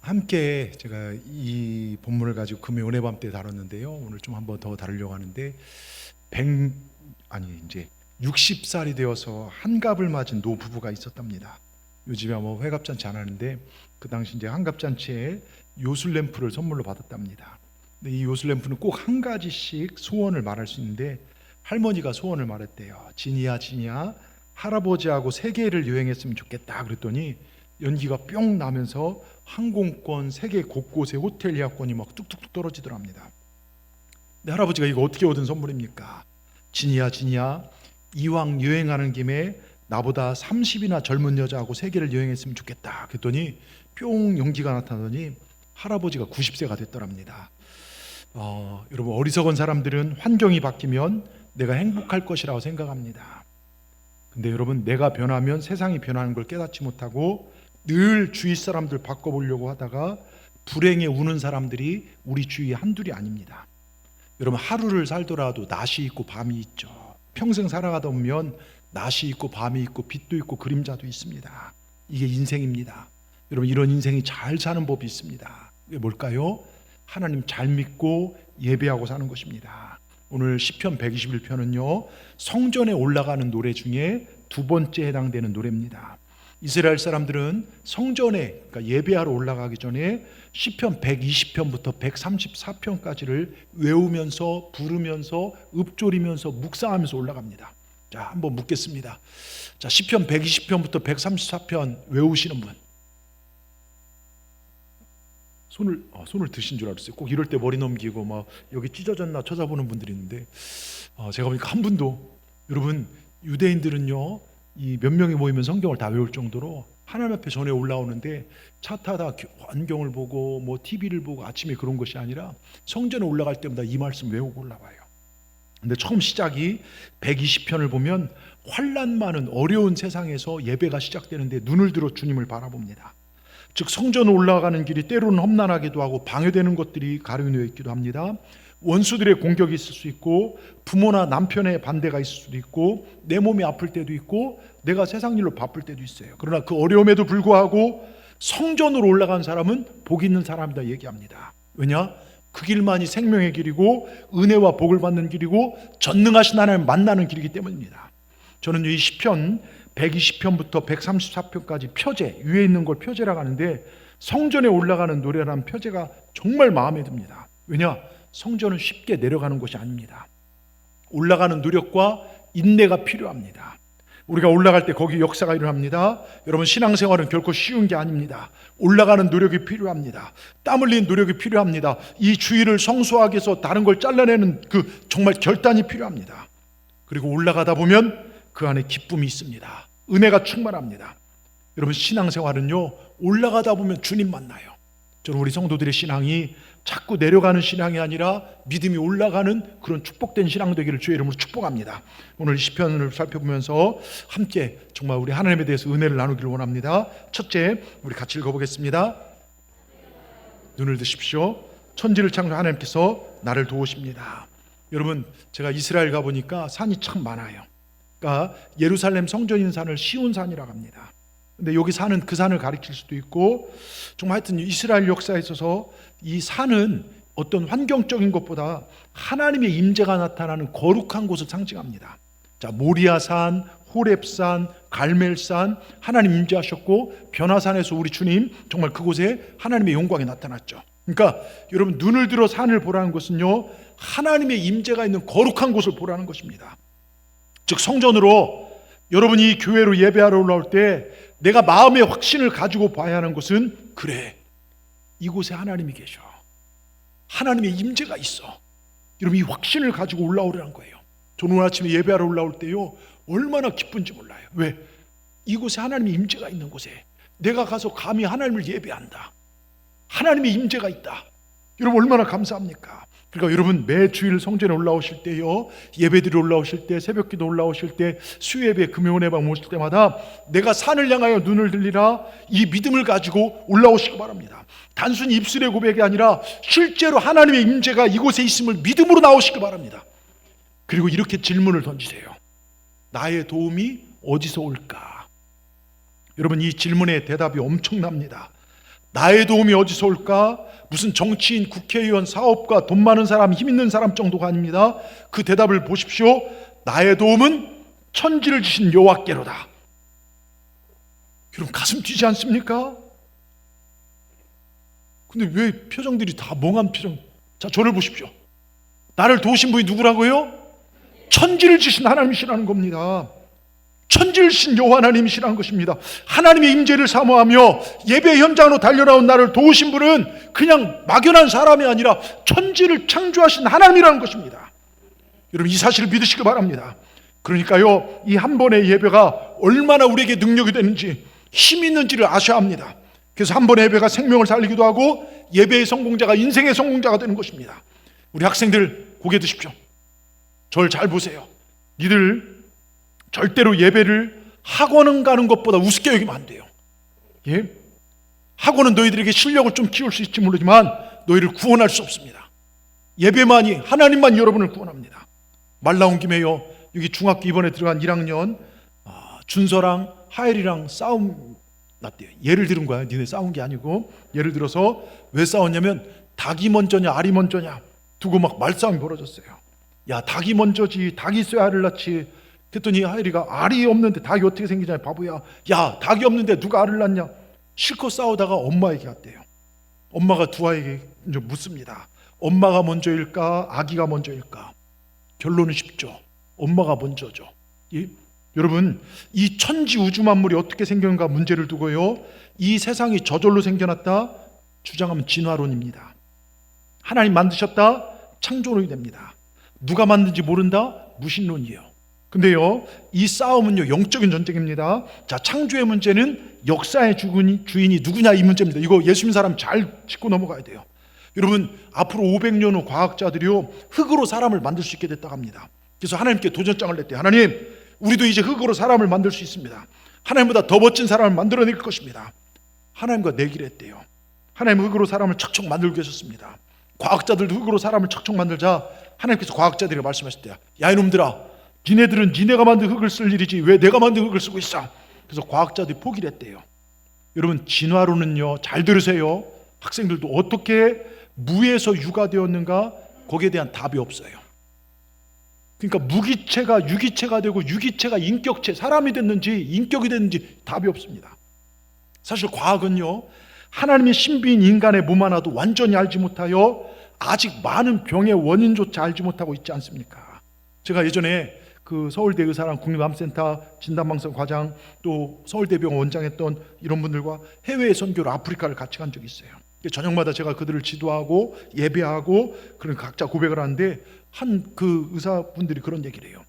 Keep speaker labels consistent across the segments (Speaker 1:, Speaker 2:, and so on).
Speaker 1: 함께 제가 이 본문을 가지고 금요 은혜 밤 때 다뤘는데요. 오늘 좀 한번 더 다루려고 하는데 100 아니 이제 60살이 되어서 한갑을 맞은 노부부가 있었답니다. 요즘에 아마 회갑잔치 안 하는데 그 당시 이제 한갑잔치에 요술램프를 선물로 받았답니다. 근데 이 요술램프는 꼭 한 가지씩 소원을 말할 수 있는데 할머니가 소원을 말했대요. 진이야 진이야 할아버지하고 세계를 여행했으면 좋겠다 그랬더니 연기가 뿅 나면서 항공권, 세계 곳곳에 호텔 예약권이 막 뚝뚝뚝 떨어지더랍니다. 근데 할아버지가 이거 어떻게 얻은 선물입니까? 진이야 진이야 이왕 여행하는 김에 나보다 30이나 젊은 여자하고 세계를 여행했으면 좋겠다 그랬더니 뿅 연기가 나타나더니 할아버지가 90세가 됐더랍니다. 여러분 어리석은 사람들은 환경이 바뀌면 내가 행복할 것이라고 생각합니다. 근데 여러분 내가 변하면 세상이 변하는 걸 깨닫지 못하고 늘 주위 사람들 바꿔보려고 하다가 불행에 우는 사람들이 우리 주위에 한둘이 아닙니다. 여러분 하루를 살더라도 낮이 있고 밤이 있죠. 평생 살아가다 보면 낮이 있고 밤이 있고 빛도 있고 그림자도 있습니다. 이게 인생입니다. 여러분 이런 인생이 잘 사는 법이 있습니다. 그게 뭘까요? 하나님 잘 믿고 예배하고 사는 것입니다. 오늘 시편 121편은요 성전에 올라가는 노래 중에 두 번째 해당되는 노래입니다. 이스라엘 사람들은 성전에 그러니까 예배하러 올라가기 전에 시편 120편부터 134편까지를 외우면서 부르면서 읊조리면서 묵상하면서 올라갑니다. 자, 한번 묻겠습니다. 자, 시편 120편부터 134편 외우시는 분. 손을 드신 줄 알았어요. 꼭 이럴 때 머리 넘기고 막 여기 찢어졌나 찾아보는 분들이 있는데 제가 보니까 한 분도. 여러분 유대인들은요 이 몇 명이 모이면 성경을 다 외울 정도로 하나님 앞에 전에 올라오는데 차 타다 환경을 보고 뭐 TV를 보고 아침에 그런 것이 아니라 성전에 올라갈 때마다 이 말씀 외우고 올라와요. 근데 처음 시작이 120편을 보면 환난 많은 어려운 세상에서 예배가 시작되는데 눈을 들어 주님을 바라봅니다. 즉 성전으로 올라가는 길이 때로는 험난하기도 하고 방해되는 것들이 가려져 있기도 합니다. 원수들의 공격이 있을 수 있고 부모나 남편의 반대가 있을 수도 있고 내 몸이 아플 때도 있고 내가 세상 일로 바쁠 때도 있어요. 그러나 그 어려움에도 불구하고 성전으로 올라간 사람은 복 있는 사람이다 얘기합니다. 왜냐? 그 길만이 생명의 길이고 은혜와 복을 받는 길이고 전능하신 하나님 만나는 길이기 때문입니다. 저는 이 시편 120편부터 134편까지 표제, 위에 있는 걸 표제라고 하는데 성전에 올라가는 노래라는 표제가 정말 마음에 듭니다. 왜냐? 성전은 쉽게 내려가는 곳이 아닙니다. 올라가는 노력과 인내가 필요합니다. 우리가 올라갈 때 거기 역사가 일어납니다. 여러분 신앙생활은 결코 쉬운 게 아닙니다. 올라가는 노력이 필요합니다. 땀 흘리는 노력이 필요합니다. 이 주의를 성수하기 위해서 다른 걸 잘라내는 그 정말 결단이 필요합니다. 그리고 올라가다 보면 그 안에 기쁨이 있습니다. 은혜가 충만합니다. 여러분 신앙생활은요 올라가다 보면 주님 만나요. 저는 우리 성도들의 신앙이 자꾸 내려가는 신앙이 아니라 믿음이 올라가는 그런 축복된 신앙 되기를 주의 이름으로 축복합니다. 오늘 시편을 살펴보면서 함께 정말 우리 하나님에 대해서 은혜를 나누기를 원합니다. 첫째, 우리 같이 읽어보겠습니다. 눈을 드십시오. 천지를 창조한 하나님께서 나를 도우십니다. 여러분 제가 이스라엘 가보니까 산이 참 많아요. 그러니까 예루살렘 성전인 산을 시온산이라고 합니다. 근데 여기 산은 그 산을 가리킬 수도 있고 정말 하여튼 이스라엘 역사에 있어서 이 산은 어떤 환경적인 것보다 하나님의 임재가 나타나는 거룩한 곳을 상징합니다. 자, 모리아산, 호렙산, 갈멜산 하나님 임재하셨고 변화산에서 우리 주님 정말 그곳에 하나님의 영광이 나타났죠. 그러니까 여러분 눈을 들어 산을 보라는 것은요 하나님의 임재가 있는 거룩한 곳을 보라는 것입니다. 즉 성전으로 여러분이 이 교회로 예배하러 올라올 때 내가 마음의 확신을 가지고 봐야 하는 것은 그래 이곳에 하나님이 계셔. 하나님의 임재가 있어. 여러분 이 확신을 가지고 올라오라는 거예요. 저는 오늘 아침에 예배하러 올라올 때요 얼마나 기쁜지 몰라요. 왜? 이곳에 하나님의 임재가 있는 곳에 내가 가서 감히 하나님을 예배한다. 하나님의 임재가 있다. 여러분 얼마나 감사합니까? 그러니까 여러분 매 주일 성전에 올라오실 때요 예배드리러 올라오실 때 새벽기도 올라오실 때 수요예배 금요은혜방 모실 때마다 내가 산을 향하여 눈을 들리라 이 믿음을 가지고 올라오시기 바랍니다. 단순히 입술의 고백이 아니라 실제로 하나님의 임재가 이곳에 있음을 믿음으로 나오시기 바랍니다. 그리고 이렇게 질문을 던지세요. 나의 도움이 어디서 올까? 여러분 이 질문의 대답이 엄청납니다. 나의 도움이 어디서 올까? 무슨 정치인, 국회의원, 사업가, 돈 많은 사람, 힘 있는 사람 정도가 아닙니다. 그 대답을 보십시오. 나의 도움은 천지를 지신 여호와께로다. 여러분 가슴 뛰지 않습니까? 근데 왜 표정들이 다 멍한 표정? 자, 저를 보십시오. 나를 도우신 분이 누구라고요? 천지를 지신 하나님이시라는 겁니다. 천지를 지신 여호와 하나님이시라는 것입니다. 하나님의 임재를 사모하며 예배 현장으로 달려나온 나를 도우신 분은 그냥 막연한 사람이 아니라 천지를 창조하신 하나님이라는 것입니다. 여러분 이 사실을 믿으시기 바랍니다. 그러니까요, 이 한 번의 예배가 얼마나 우리에게 능력이 되는지, 힘이 있는지를 아셔야 합니다. 그래서 한 번의 예배가 생명을 살리기도 하고 예배의 성공자가 인생의 성공자가 되는 것입니다. 우리 학생들 고개 드십시오. 저를 잘 보세요. 니들 절대로 예배를 학원은 가는 것보다 우습게 여기면 안 돼요. 예? 학원은 너희들에게 실력을 좀 키울 수 있을지 모르지만 너희를 구원할 수 없습니다. 예배만이, 하나님만 여러분을 구원합니다. 말 나온 김에요, 여기 중학교 이번에 들어간 1학년 준서랑 하엘이랑 싸움 났대요. 예를 들은 거야. 니네 싸운 게 아니고 예를 들어서 왜 싸웠냐면 닭이 먼저냐 알이 먼저냐 두고 막 말싸움이 벌어졌어요. 야, 닭이 먼저지, 닭이 있어야 알을 낳지. 그랬더니 하엘이가 알이 없는데 닭이 어떻게 생기냐 바보야. 야, 닭이 없는데 누가 알을 낳냐. 실컷 싸우다가 엄마에게 갔대요. 엄마가 두 아이에게 이제 묻습니다. 엄마가 먼저일까 아기가 먼저일까? 결론은 쉽죠. 엄마가 먼저죠. 여러분 이 천지 우주 만물이 어떻게 생겼는가 문제를 두고요, 이 세상이 저절로 생겨났다 주장하면 진화론입니다. 하나님 만드셨다 창조론이 됩니다. 누가 만든지 모른다 무신론이에요. 근데요, 이 싸움은요 영적인 전쟁입니다. 자, 창조의 문제는 역사의 주인이 누구냐 이 문제입니다. 이거 예수 믿는 사람 잘 짚고 넘어가야 돼요. 여러분 앞으로 500년 후 과학자들이요 흙으로 사람을 만들 수 있게 됐다고 합니다. 그래서 하나님께 도전장을 냈대요. 하나님, 우리도 이제 흙으로 사람을 만들 수 있습니다. 하나님보다 더 멋진 사람을 만들어낼 것입니다. 하나님과 내기를 했대요. 하나님 흙으로 사람을 척척 만들고 계셨습니다. 과학자들도 흙으로 사람을 척척 만들자 하나님께서 과학자들에게 말씀하셨대요. 야, 이놈들아, 니네들은 니네가 만든 흙을 쓸 일이지 왜 내가 만든 흙을 쓰고 있어? 그래서 과학자들이 포기를 했대요. 여러분 진화론은요, 잘 들으세요. 학생들도 어떻게 무에서 유가 되었는가 거기에 대한 답이 없어요. 그러니까 무기체가 유기체가 되고 유기체가 인격체, 사람이 됐는지 인격이 됐는지 답이 없습니다. 사실 과학은요, 하나님의 신비인 인간의 몸 하나도 완전히 알지 못하여 아직 많은 병의 원인조차 알지 못하고 있지 않습니까? 제가 예전에 그 서울대 의사랑 국립암센터 진단방송 과장 또 서울대병원 원장했던 이런 분들과 해외 선교를 아프리카를 같이 간 적이 있어요. 저녁마다 제가 그들을 지도하고 예배하고 그런 각자 고백을 하는데 한 그 의사분들이 그런 얘기를 해요.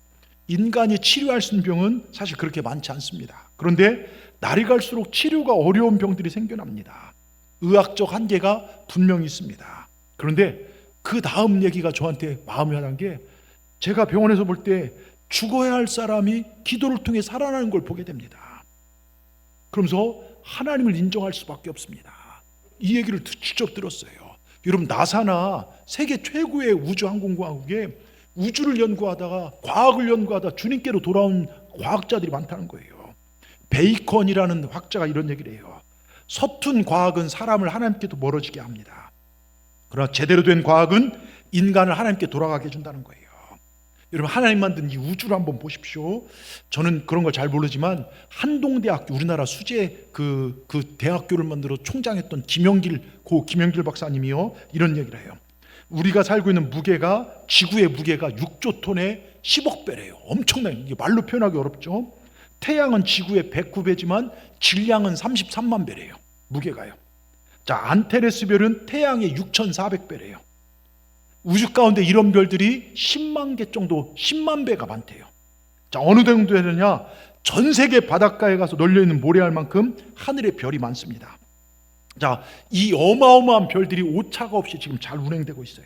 Speaker 1: 인간이 치료할 수 있는 병은 사실 그렇게 많지 않습니다. 그런데 날이 갈수록 치료가 어려운 병들이 생겨납니다. 의학적 한계가 분명히 있습니다. 그런데 그 다음 얘기가 저한테 마음이 와닿은 게, 제가 병원에서 볼 때 죽어야 할 사람이 기도를 통해 살아나는 걸 보게 됩니다. 그러면서 하나님을 인정할 수밖에 없습니다. 이 얘기를 직접 들었어요. 여러분 나사나 세계 최고의 우주항공공화국에 우주를 연구하다가 과학을 연구하다 주님께로 돌아온 과학자들이 많다는 거예요. 베이컨이라는 학자가 이런 얘기를 해요. 서툰 과학은 사람을 하나님께도 멀어지게 합니다. 그러나 제대로 된 과학은 인간을 하나님께 돌아가게 해준다는 거예요. 여러분 하나님 만든 이 우주를 한번 보십시오. 저는 그런 걸 잘 모르지만 한동대학교, 우리나라 수제 그 대학교를 만들어 총장했던 김영길 박사님이요 이런 얘기를 해요. 우리가 살고 있는 무게가, 지구의 무게가 6조 톤의 10억 배래요. 엄청나요. 이게 말로 표현하기 어렵죠. 태양은 지구의 109배지만 질량은 33만 배래요. 무게가요. 자, 안테레스별은 태양의 6,400배래요. 우주 가운데 이런 별들이 10만 개 정도, 10만 배가 많대요. 자, 어느 정도 되느냐? 전 세계 바닷가에 가서 널려있는 모래알 만큼 하늘에 별이 많습니다. 자, 이 어마어마한 별들이 오차가 없이 지금 잘 운행되고 있어요.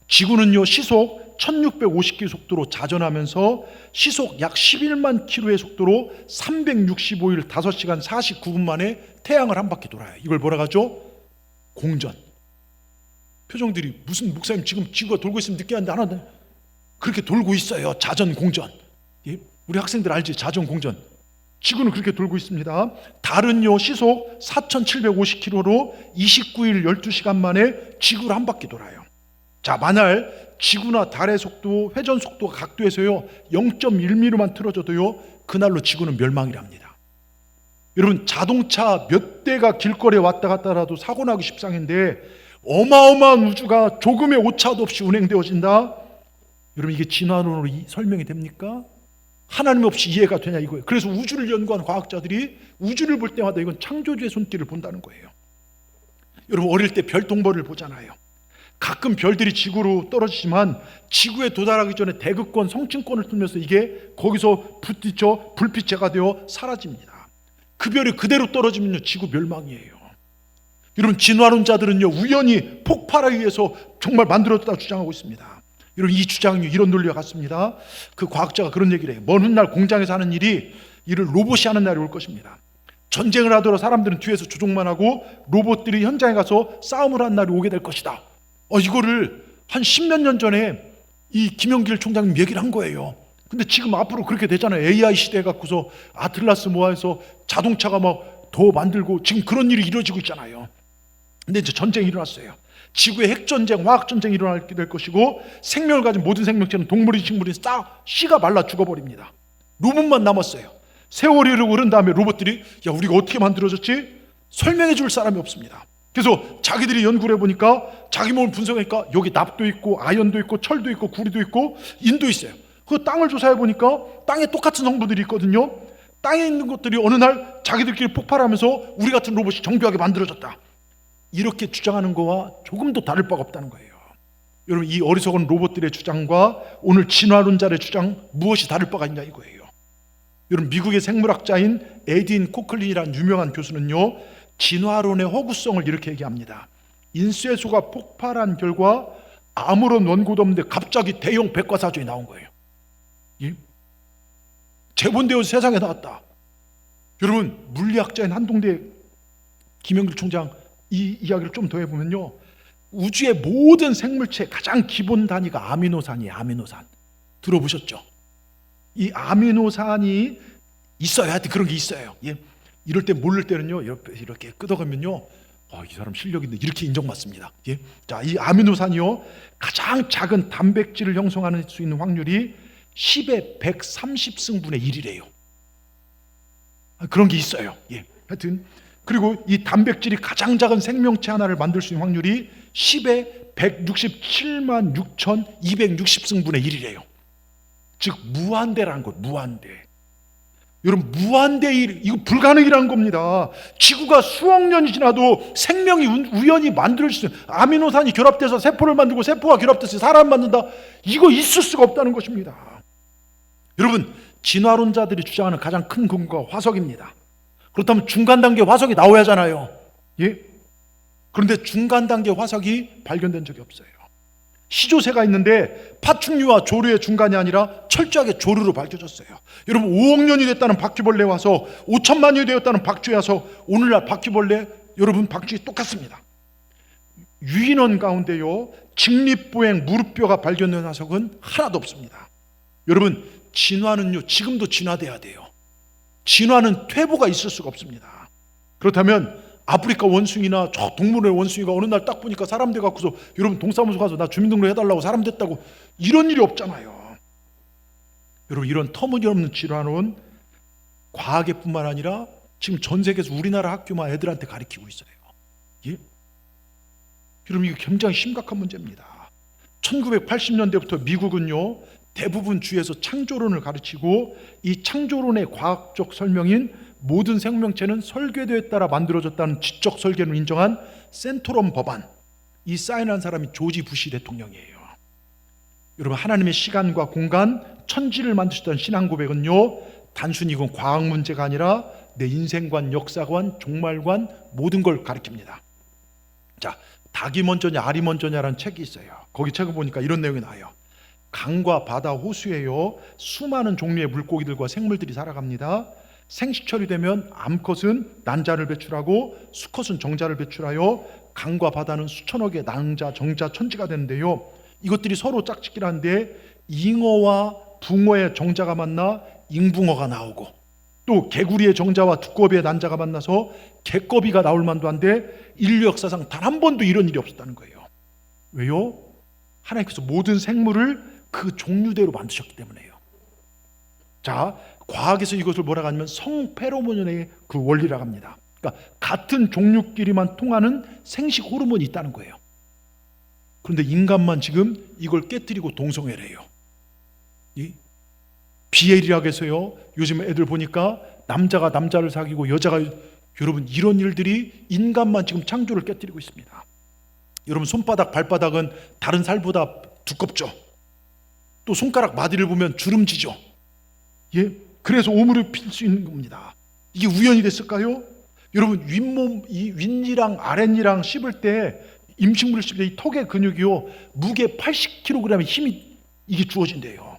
Speaker 1: 지구는요 시속 1650km 속도로 자전하면서 시속 약 11만 km의 속도로 365일 5시간 49분 만에 태양을 한 바퀴 돌아요. 이걸 뭐라 하죠? 공전. 표정들이 무슨 목사님 지금 지구가 돌고 있으면 느끼는데 하나 그렇게 돌고 있어요. 자전 공전. 예? 우리 학생들 알지? 자전 공전. 지구는 그렇게 돌고 있습니다. 달은요 시속 4,750km로 29일 12시간 만에 지구를 한 바퀴 돌아요. 자, 만약 지구나 달의 속도, 회전 속도가 각도에서요 0.1mm만 틀어져도요 그날로 지구는 멸망이랍니다. 여러분, 자동차 몇 대가 길거리에 왔다 갔다 하도 사고 나기 십상인데 어마어마한 우주가 조금의 오차도 없이 운행되어진다. 여러분, 이게 진화론으로 설명이 됩니까? 하나님 없이 이해가 되냐 이거예요. 그래서 우주를 연구한 과학자들이 우주를 볼 때마다 이건 창조주의 손길을 본다는 거예요. 여러분, 어릴 때 별똥별을 보잖아요. 가끔 별들이 지구로 떨어지지만 지구에 도달하기 전에 대극권, 성층권을 뚫면서 이게 거기서 불빛체가 되어 사라집니다. 그 별이 그대로 떨어지면요 지구 멸망이에요. 여러분, 진화론자들은요 우연히 폭발에 의해서 정말 만들어졌다고 주장하고 있습니다. 여러분, 이 주장이 이런 논리와 같습니다. 그 과학자가 그런 얘기를 해요. 먼 훗날 공장에서 하는 일을 로봇이 하는 날이 올 것입니다. 전쟁을 하더라도 사람들은 뒤에서 조종만 하고 로봇들이 현장에 가서 싸움을 하는 날이 오게 될 것이다. 이거를 한 10몇 년 전에 이 김영길 총장님 얘기를 한 거예요. 근데 지금 앞으로 그렇게 되잖아요. AI 시대 갖고서 아틀라스 모아서 자동차가 막 더 만들고 지금 그런 일이 이루어지고 있잖아요. 근데 이제 전쟁이 일어났어요. 지구의 핵전쟁, 화학전쟁이 일어나게 될 것이고 생명을 가진 모든 생명체는 동물이 식물이 싹 씨가 말라 죽어버립니다. 로봇만 남았어요. 세월이 흐른 다음에 로봇들이 야, 우리가 어떻게 만들어졌지? 설명해 줄 사람이 없습니다. 그래서 자기들이 연구를 해보니까 자기 몸을 분석하니까 여기 납도 있고 아연도 있고 철도 있고 구리도 있고 인도 있어요. 그 땅을 조사해보니까 땅에 똑같은 성분들이 있거든요. 땅에 있는 것들이 어느 날 자기들끼리 폭발하면서 우리 같은 로봇이 정교하게 만들어졌다. 이렇게 주장하는 거와 조금도 다를 바가 없다는 거예요. 여러분, 이 어리석은 로봇들의 주장과 오늘 진화론자의 주장 무엇이 다를 바가 있냐 이거예요. 여러분, 미국의 생물학자인 에딘 코클린이라는 유명한 교수는요 진화론의 허구성을 이렇게 얘기합니다. 인쇄소가 폭발한 결과 아무런 원고도 없는데 갑자기 대형 백과사전이 나온 거예요. 재본되어서 세상에 나왔다. 여러분, 물리학자인 한동대 김영길 총장 이 이야기를 좀 더 해보면요 우주의 모든 생물체의 가장 기본 단위가 아미노산이에요. 아미노산 들어보셨죠? 이 아미노산이 있어요. 하여튼 그런 게 있어요. 이럴 때 모를 때는요 이렇게 끄덕하면요 이 사람 실력 있는데 이렇게 인정받습니다. 자, 이 아미노산이요 가장 작은 단백질을 형성할 수 있는 확률이 10의 130승분의 1이래요. 그런 게 있어요. 하여튼 그리고 이 단백질이 가장 작은 생명체 하나를 만들 수 있는 확률이 10의 167만 6,260승분의 1이래요. 즉 무한대라는 거예요. 무한대. 여러분, 무한대 일, 이거 불가능이라는 겁니다. 지구가 수억 년이 지나도 생명이 우연히 만들어질 수 있어요. 아미노산이 결합돼서 세포를 만들고 세포가 결합돼서 사람을 만든다. 이거 있을 수가 없다는 것입니다. 여러분, 진화론자들이 주장하는 가장 큰 근거가 화석입니다. 그렇다면 중간 단계 화석이 나와야 하잖아요. 그런데 중간 단계 화석이 발견된 적이 없어요. 시조새가 있는데 파충류와 조류의 중간이 아니라 철저하게 조류로 밝혀졌어요. 여러분, 5억 년이 됐다는 바퀴벌레 와서 5천만 년이 되었다는 박쥐 와서 오늘날 바퀴벌레, 여러분 박쥐 똑같습니다. 유인원 가운데요 직립보행 무릎뼈가 발견된 화석은 하나도 없습니다. 여러분, 진화는요 지금도 진화돼야 돼요. 진화는 퇴보가 있을 수가 없습니다. 그렇다면 아프리카 원숭이나 저 동물의 원숭이가 어느 날 딱 보니까 사람들 갖고서 여러분 동사무소 가서 나 주민등록 해달라고 사람 됐다고 이런 일이 없잖아요. 여러분, 이런 터무니없는 진화론 과학에뿐만 아니라 지금 전 세계에서 우리나라 학교만 애들한테 가르치고 있어요. 여러분, 이게 굉장히 심각한 문제입니다. 1980년대부터 미국은요 대부분 주에서 창조론을 가르치고 이 창조론의 과학적 설명인 모든 생명체는 설계도에 따라 만들어졌다는 지적 설계를 인정한 센토럼 법안, 이 사인한 사람이 조지 부시 대통령이에요. 여러분, 하나님의 시간과 공간, 천지를 만드셨다는 신앙 고백은요 단순히 이건 과학 문제가 아니라 내 인생관, 역사관, 종말관 모든 걸 가르칩니다. 자, 닭이 먼저냐 알이 먼저냐라는 책이 있어요. 거기 책을 보니까 이런 내용이 나와요. 강과 바다, 호수에요 수많은 종류의 물고기들과 생물들이 살아갑니다. 생식철이 되면 암컷은 난자를 배출하고 수컷은 정자를 배출하여 강과 바다는 수천억의 낭자, 정자, 천지가 되는데요 이것들이 서로 짝짓기를 하는데 잉어와 붕어의 정자가 만나 잉붕어가 나오고 또 개구리의 정자와 두꺼비의 난자가 만나서 개꺼비가 나올 만도 한데 인류 역사상 단 한 번도 이런 일이 없었다는 거예요. 왜요? 하나님께서 모든 생물을 그 종류대로 만드셨기 때문에요. 자, 과학에서 이것을 뭐라고 하냐면 성페로몬의 그 원리라고 합니다. 그러니까 같은 종류끼리만 통하는 생식 호르몬이 있다는 거예요. 그런데 인간만 지금 이걸 깨뜨리고 동성애를 해요. 이 비엘이라고 해서요, 요즘 애들 보니까 남자가 남자를 사귀고 여자가, 여러분 이런 일들이 인간만 지금 창조를 깨뜨리고 있습니다. 여러분 손바닥 발바닥은 다른 살보다 두껍죠. 또 손가락 마디를 보면 주름지죠. 예, 그래서 오물을 필 수 있는 겁니다. 이게 우연이 됐을까요? 여러분 윗몸, 이 윗니랑 아랫니랑 씹을 때, 임식물을 씹을 때 이 턱의 근육이요, 무게 80kg의 힘이 이게 주어진대요.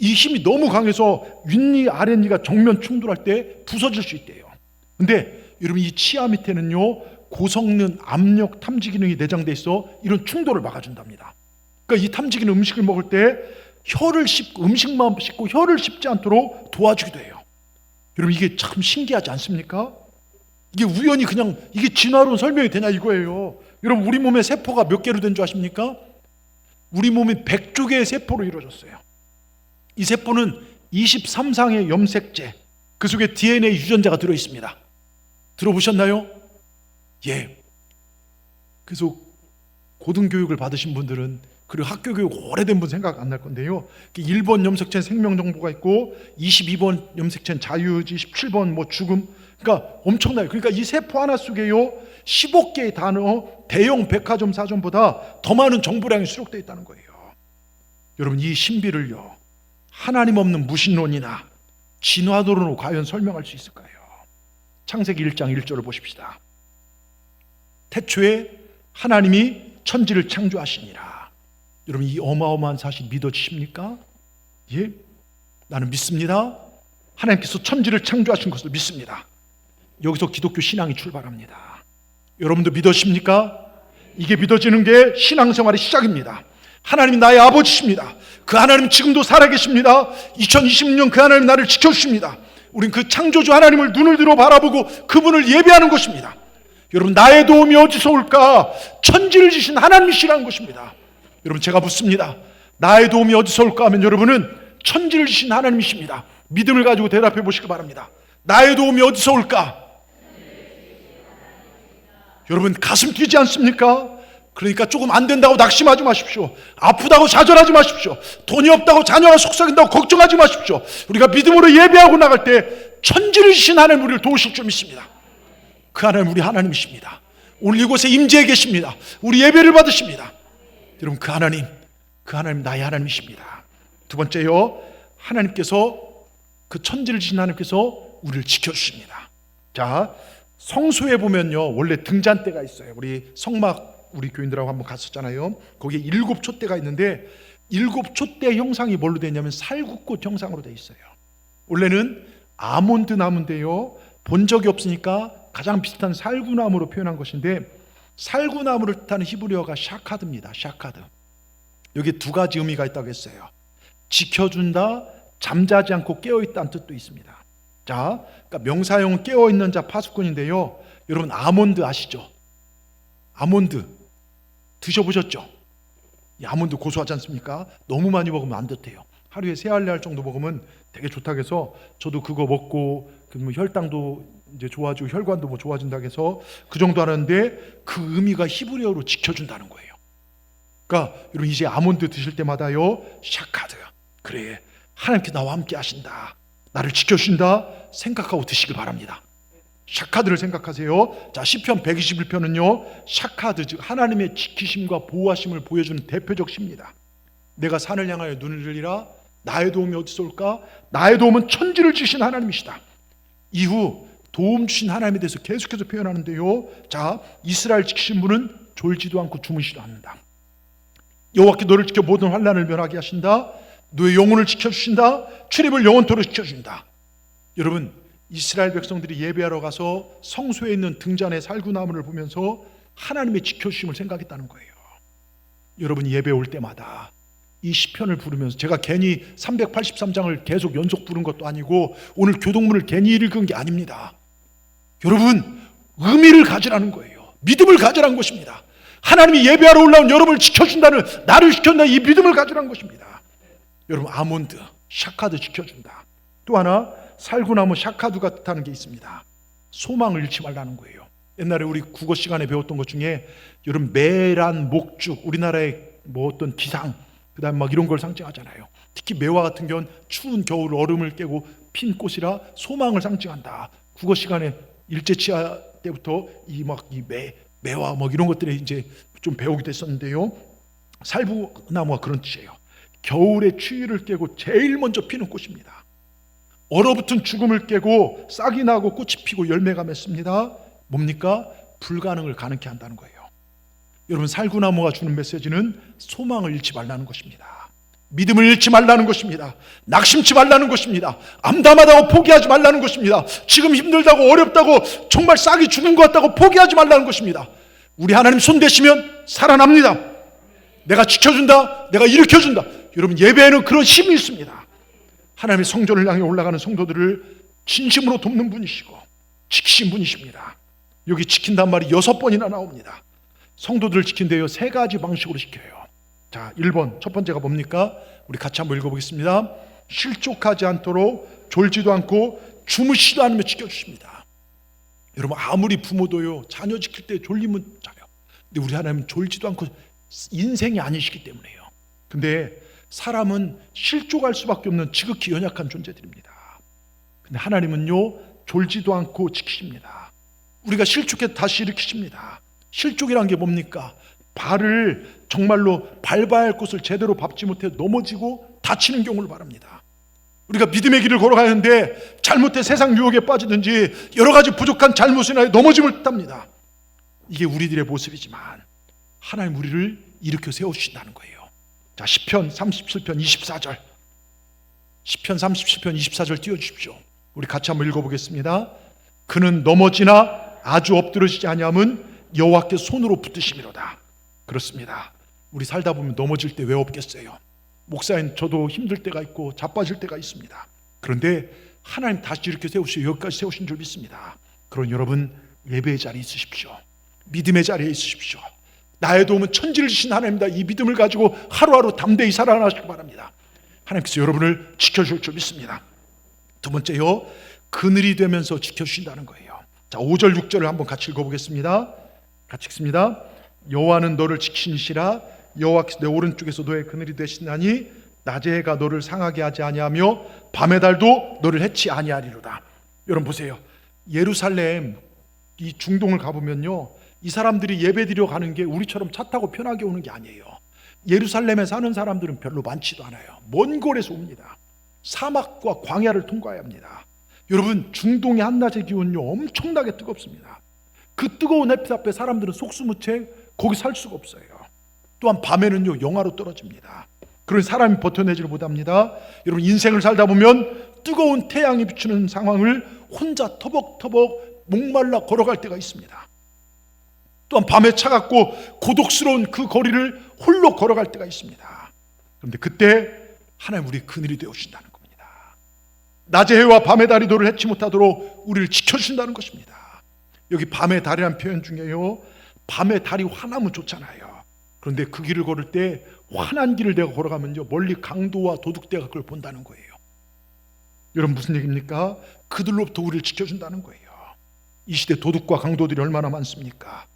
Speaker 1: 이 힘이 너무 강해서 윗니 아랫니가 정면 충돌할 때 부서질 수 있대요. 근데 여러분 이 치아 밑에는요, 고성능 압력 탐지 기능이 내장돼 있어 이런 충돌을 막아준답니다. 그러니까 이 탐지기는 음식을 먹을 때 혀를 씹고, 음식만 씹고 혀를 씹지 않도록 도와주기도 해요. 여러분 이게 참 신기하지 않습니까? 이게 우연히 그냥 이게 진화론 설명이 되냐 이거예요. 여러분 우리 몸의 세포가 몇 개로 된 줄 아십니까? 우리 몸이 100조 개의 세포로 이루어졌어요. 이 세포는 23상의 염색체, 그 속에 DNA 유전자가 들어있습니다. 들어보셨나요? 예. 그래서 고등교육을 받으신 분들은, 그리고 학교 교육 오래된 분 생각 안 날 건데요, 1번 염색체는 생명정보가 있고 22번 염색체는 자유의지, 17번 뭐 죽음, 그러니까 엄청나요. 그러니까 이 세포 하나 속에요 15개의 단어, 대형 백화점 사전보다 더 많은 정보량이 수록되어 있다는 거예요. 여러분 이 신비를요, 하나님 없는 무신론이나 진화론으로 과연 설명할 수 있을까요? 창세기 1장 1절을 보십시다. 태초에 하나님이 천지를 창조하시니라. 여러분 이 어마어마한 사실 믿어지십니까? 예? 나는 믿습니다. 하나님께서 천지를 창조하신 것을 믿습니다. 여기서 기독교 신앙이 출발합니다. 여러분도 믿으십니까? 이게 믿어지는 게 신앙생활의 시작입니다. 하나님이 나의 아버지십니다. 그 하나님 지금도 살아계십니다. 2020년 그 하나님 나를 지켜주십니다. 우린 그 창조주 하나님을 눈을 들어 바라보고 그분을 예배하는 것입니다. 여러분 나의 도움이 어디서 올까? 천지를 지신 하나님이시라는 것입니다. 여러분 제가 묻습니다. 나의 도움이 어디서 올까 하면 여러분은 천지를 지신 하나님이십니다. 믿음을 가지고 대답해 보시기 바랍니다. 나의 도움이 어디서 올까? 여러분 가슴 뛰지 않습니까? 그러니까 조금 안 된다고 낙심하지 마십시오. 아프다고 좌절하지 마십시오. 돈이 없다고 자녀가 속썩인다고 걱정하지 마십시오. 우리가 믿음으로 예배하고 나갈 때 천지를 지신 하나님 우리를 도우실 줄 믿습니다. 그 하나님 우리 하나님이십니다. 오늘 이곳에 임재해 계십니다. 우리 예배를 받으십니다. 여러분 그 하나님 나의 하나님이십니다. 두 번째요, 하나님께서, 그 천지를 지신 하나님께서 우리를 지켜주십니다. 자, 성소에 보면요 원래 등잔대가 있어요. 우리 성막 우리 교인들하고 한번 갔었잖아요. 거기에 7 촛대가 있는데 7 촛대 형상이 뭘로 되어 있냐면 살구꽃 형상으로 되어 있어요. 원래는 아몬드 나무인데요, 본 적이 없으니까 가장 비슷한 살구나무로 표현한 것인데, 살구나무를 뜻하는 히브리어가 샤카드입니다. 샤카드. 여기 두 가지 의미가 있다고 했어요. 지켜준다, 잠자지 않고 깨어있다는 뜻도 있습니다. 자, 그러니까 명사용은 깨어있는 자, 파수꾼인데요, 여러분 아몬드 아시죠? 아몬드 드셔보셨죠? 이 아몬드 고소하지 않습니까? 너무 많이 먹으면 안 좋대요. 하루에 3알레 정도 먹으면 되게 좋다고 해서 저도 그거 먹고 뭐 혈당도 이제 좋아지고 혈관도 뭐 좋아진다고 해서 그 정도 하는데, 그 의미가 히브리어로 지켜준다는 거예요. 그러니까 여러분 이제 아몬드 드실 때마다요 샤카드, 그래 하나님께 나와 함께 하신다, 나를 지켜주신다 생각하고 드시길 바랍니다. 샤카드를 생각하세요. 자, 시편 121편은요 샤카드, 즉 하나님의 지키심과 보호하심을 보여주는 대표적 시입니다. 내가 산을 향하여 눈을 들리라, 나의 도움이 어디서 올까? 나의 도움은 천지를 지신 하나님이시다. 이후 도움 주신 하나님에 대해서 계속해서 표현하는데요, 자, 이스라엘 지키신 분은 졸지도 않고 주무시지도 않는다. 여호와께 너를 지켜 모든 환난을 면하게 하신다. 너의 영혼을 지켜주신다. 출입을 영원토록 지켜준다. 여러분 이스라엘 백성들이 예배하러 가서 성소에 있는 등잔의 살구나무를 보면서 하나님의 지켜주심을 생각했다는 거예요. 여러분 예배 올 때마다 이 시편을 부르면서, 제가 괜히 383장을 계속 연속 부른 것도 아니고 오늘 교동문을 괜히 읽은 게 아닙니다. 여러분, 의미를 가지라는 거예요. 믿음을 가지라는 것입니다. 하나님이 예배하러 올라온 여러분을 지켜준다는, 나를 지켜준다는 이 믿음을 가지라는 것입니다. 여러분, 아몬드, 샤카드 지켜준다. 또 하나 살구나무 샤카두가 뜻하는 게 있습니다. 소망을 잃지 말라는 거예요. 옛날에 우리 국어 시간에 배웠던 것 중에 여러분, 매란, 목축, 우리나라의 뭐 어떤 기상, 그 다음에 막 이런 걸 상징하잖아요. 특히 매화 같은 경우는 추운 겨울 얼음을 깨고 핀 꽃이라 소망을 상징한다. 국어 시간에 일제치하 때부터 이 매화 뭐 이런 것들에 이제 좀 배우게 됐었는데요. 살구나무가 그런 뜻이에요. 겨울의 추위를 깨고 제일 먼저 피는 꽃입니다. 얼어붙은 죽음을 깨고 싹이 나고 꽃이 피고 열매가 맺습니다. 뭡니까? 불가능을 가능케 한다는 거예요. 여러분, 살구나무가 주는 메시지는 소망을 잃지 말라는 것입니다. 믿음을 잃지 말라는 것입니다. 낙심치 말라는 것입니다. 암담하다고 포기하지 말라는 것입니다. 지금 힘들다고 어렵다고 정말 싹이 죽은 것 같다고 포기하지 말라는 것입니다. 우리 하나님 손 대시면 살아납니다. 내가 지켜준다, 내가 일으켜준다. 여러분, 예배에는 그런 힘이 있습니다. 하나님의 성전을 향해 올라가는 성도들을 진심으로 돕는 분이시고 지키신 분이십니다. 여기 지킨단 말이 6번이나 나옵니다. 성도들을 지킨대요. 3가지 방식으로 지켜요. 자, 1번, 첫 번째가 뭡니까? 우리 같이 한번 읽어보겠습니다. 실족하지 않도록 졸지도 않고 주무시지도 않으며 지켜주십니다. 여러분, 아무리 부모도요, 자녀 지킬 때 졸리면 자요. 근데 우리 하나님은 졸지도 않고 인생이 아니시기 때문에요. 근데 사람은 실족할 수밖에 없는 지극히 연약한 존재들입니다. 근데 하나님은요, 졸지도 않고 지키십니다. 우리가 실족해도 다시 일으키십니다. 실족이란 게 뭡니까? 발을 정말로 밟아야 할 곳을 제대로 밟지 못해 넘어지고 다치는 경우를 말합니다. 우리가 믿음의 길을 걸어가는데 잘못해 세상 유혹에 빠지든지 여러 가지 부족한 잘못이나 넘어짐을 뜻합니다. 이게 우리들의 모습이지만 하나님 우리를 일으켜 세우신다는 거예요. 자, 시편 37편 24절, 시편 37편 24절 띄워주십시오. 우리 같이 한번 읽어보겠습니다. 그는 넘어지나 아주 엎드러지지 아니함은 여호와께서 손으로 붙드심이로다. 그렇습니다. 우리 살다 보면 넘어질 때 왜 없겠어요? 목사인 저도 힘들 때가 있고 자빠질 때가 있습니다. 그런데 하나님 다시 이렇게 세우시고 여기까지 세우신 줄 믿습니다. 그런 여러분, 예배의 자리에 있으십시오. 믿음의 자리에 있으십시오. 나의 도움은 천지를 지신 하나님이다. 이 믿음을 가지고 하루하루 담대히 살아나시기 바랍니다. 하나님께서 여러분을 지켜줄 줄 믿습니다. 두 번째요, 그늘이 되면서 지켜주신다는 거예요. 자, 5절 6절을 한번 같이 읽어보겠습니다. 같이 읽습니다. 여호와는 너를 지키시니라. 여호와께서 내 오른쪽에서 너의 그늘이 되시나니 낮의 해가 너를 상하게 하지 아니하며 밤의 달도 너를 해치 아니하리로다. 여러분 보세요. 예루살렘 이 중동을 가보면요, 이 사람들이 예배드려 가는 게 우리처럼 차 타고 편하게 오는 게 아니에요. 예루살렘에 사는 사람들은 별로 많지도 않아요. 먼 곳에서 옵니다. 사막과 광야를 통과해야 합니다. 여러분, 중동의 한낮의 기온요 엄청나게 뜨겁습니다. 그 뜨거운 햇빛 앞에 사람들은 속수무책 거기 살 수가 없어요. 또한 밤에는요 영하로 떨어집니다. 그런 사람이 버텨내지를 못합니다. 여러분, 인생을 살다 보면 뜨거운 태양이 비추는 상황을 혼자 터벅터벅 목말라 걸어갈 때가 있습니다. 또한 밤에 차갑고 고독스러운 그 거리를 홀로 걸어갈 때가 있습니다. 그런데 그때 하나님 우리 그늘이 되어주신다는 겁니다. 낮의 해와 밤의 달이 너를 해치 못하도록 우리를 지켜주신다는 것입니다. 여기 밤의 달이라는 표현 중에요, 밤의 달이 환하면 좋잖아요. 그런데 그 길을 걸을 때 환한 길을 내가 걸어가면요 멀리 강도와 도둑대가 그걸 본다는 거예요. 여러분, 무슨 얘기입니까? 그들로부터 우리를 지켜준다는 거예요. 이 시대 도둑과 강도들이 얼마나 많습니까?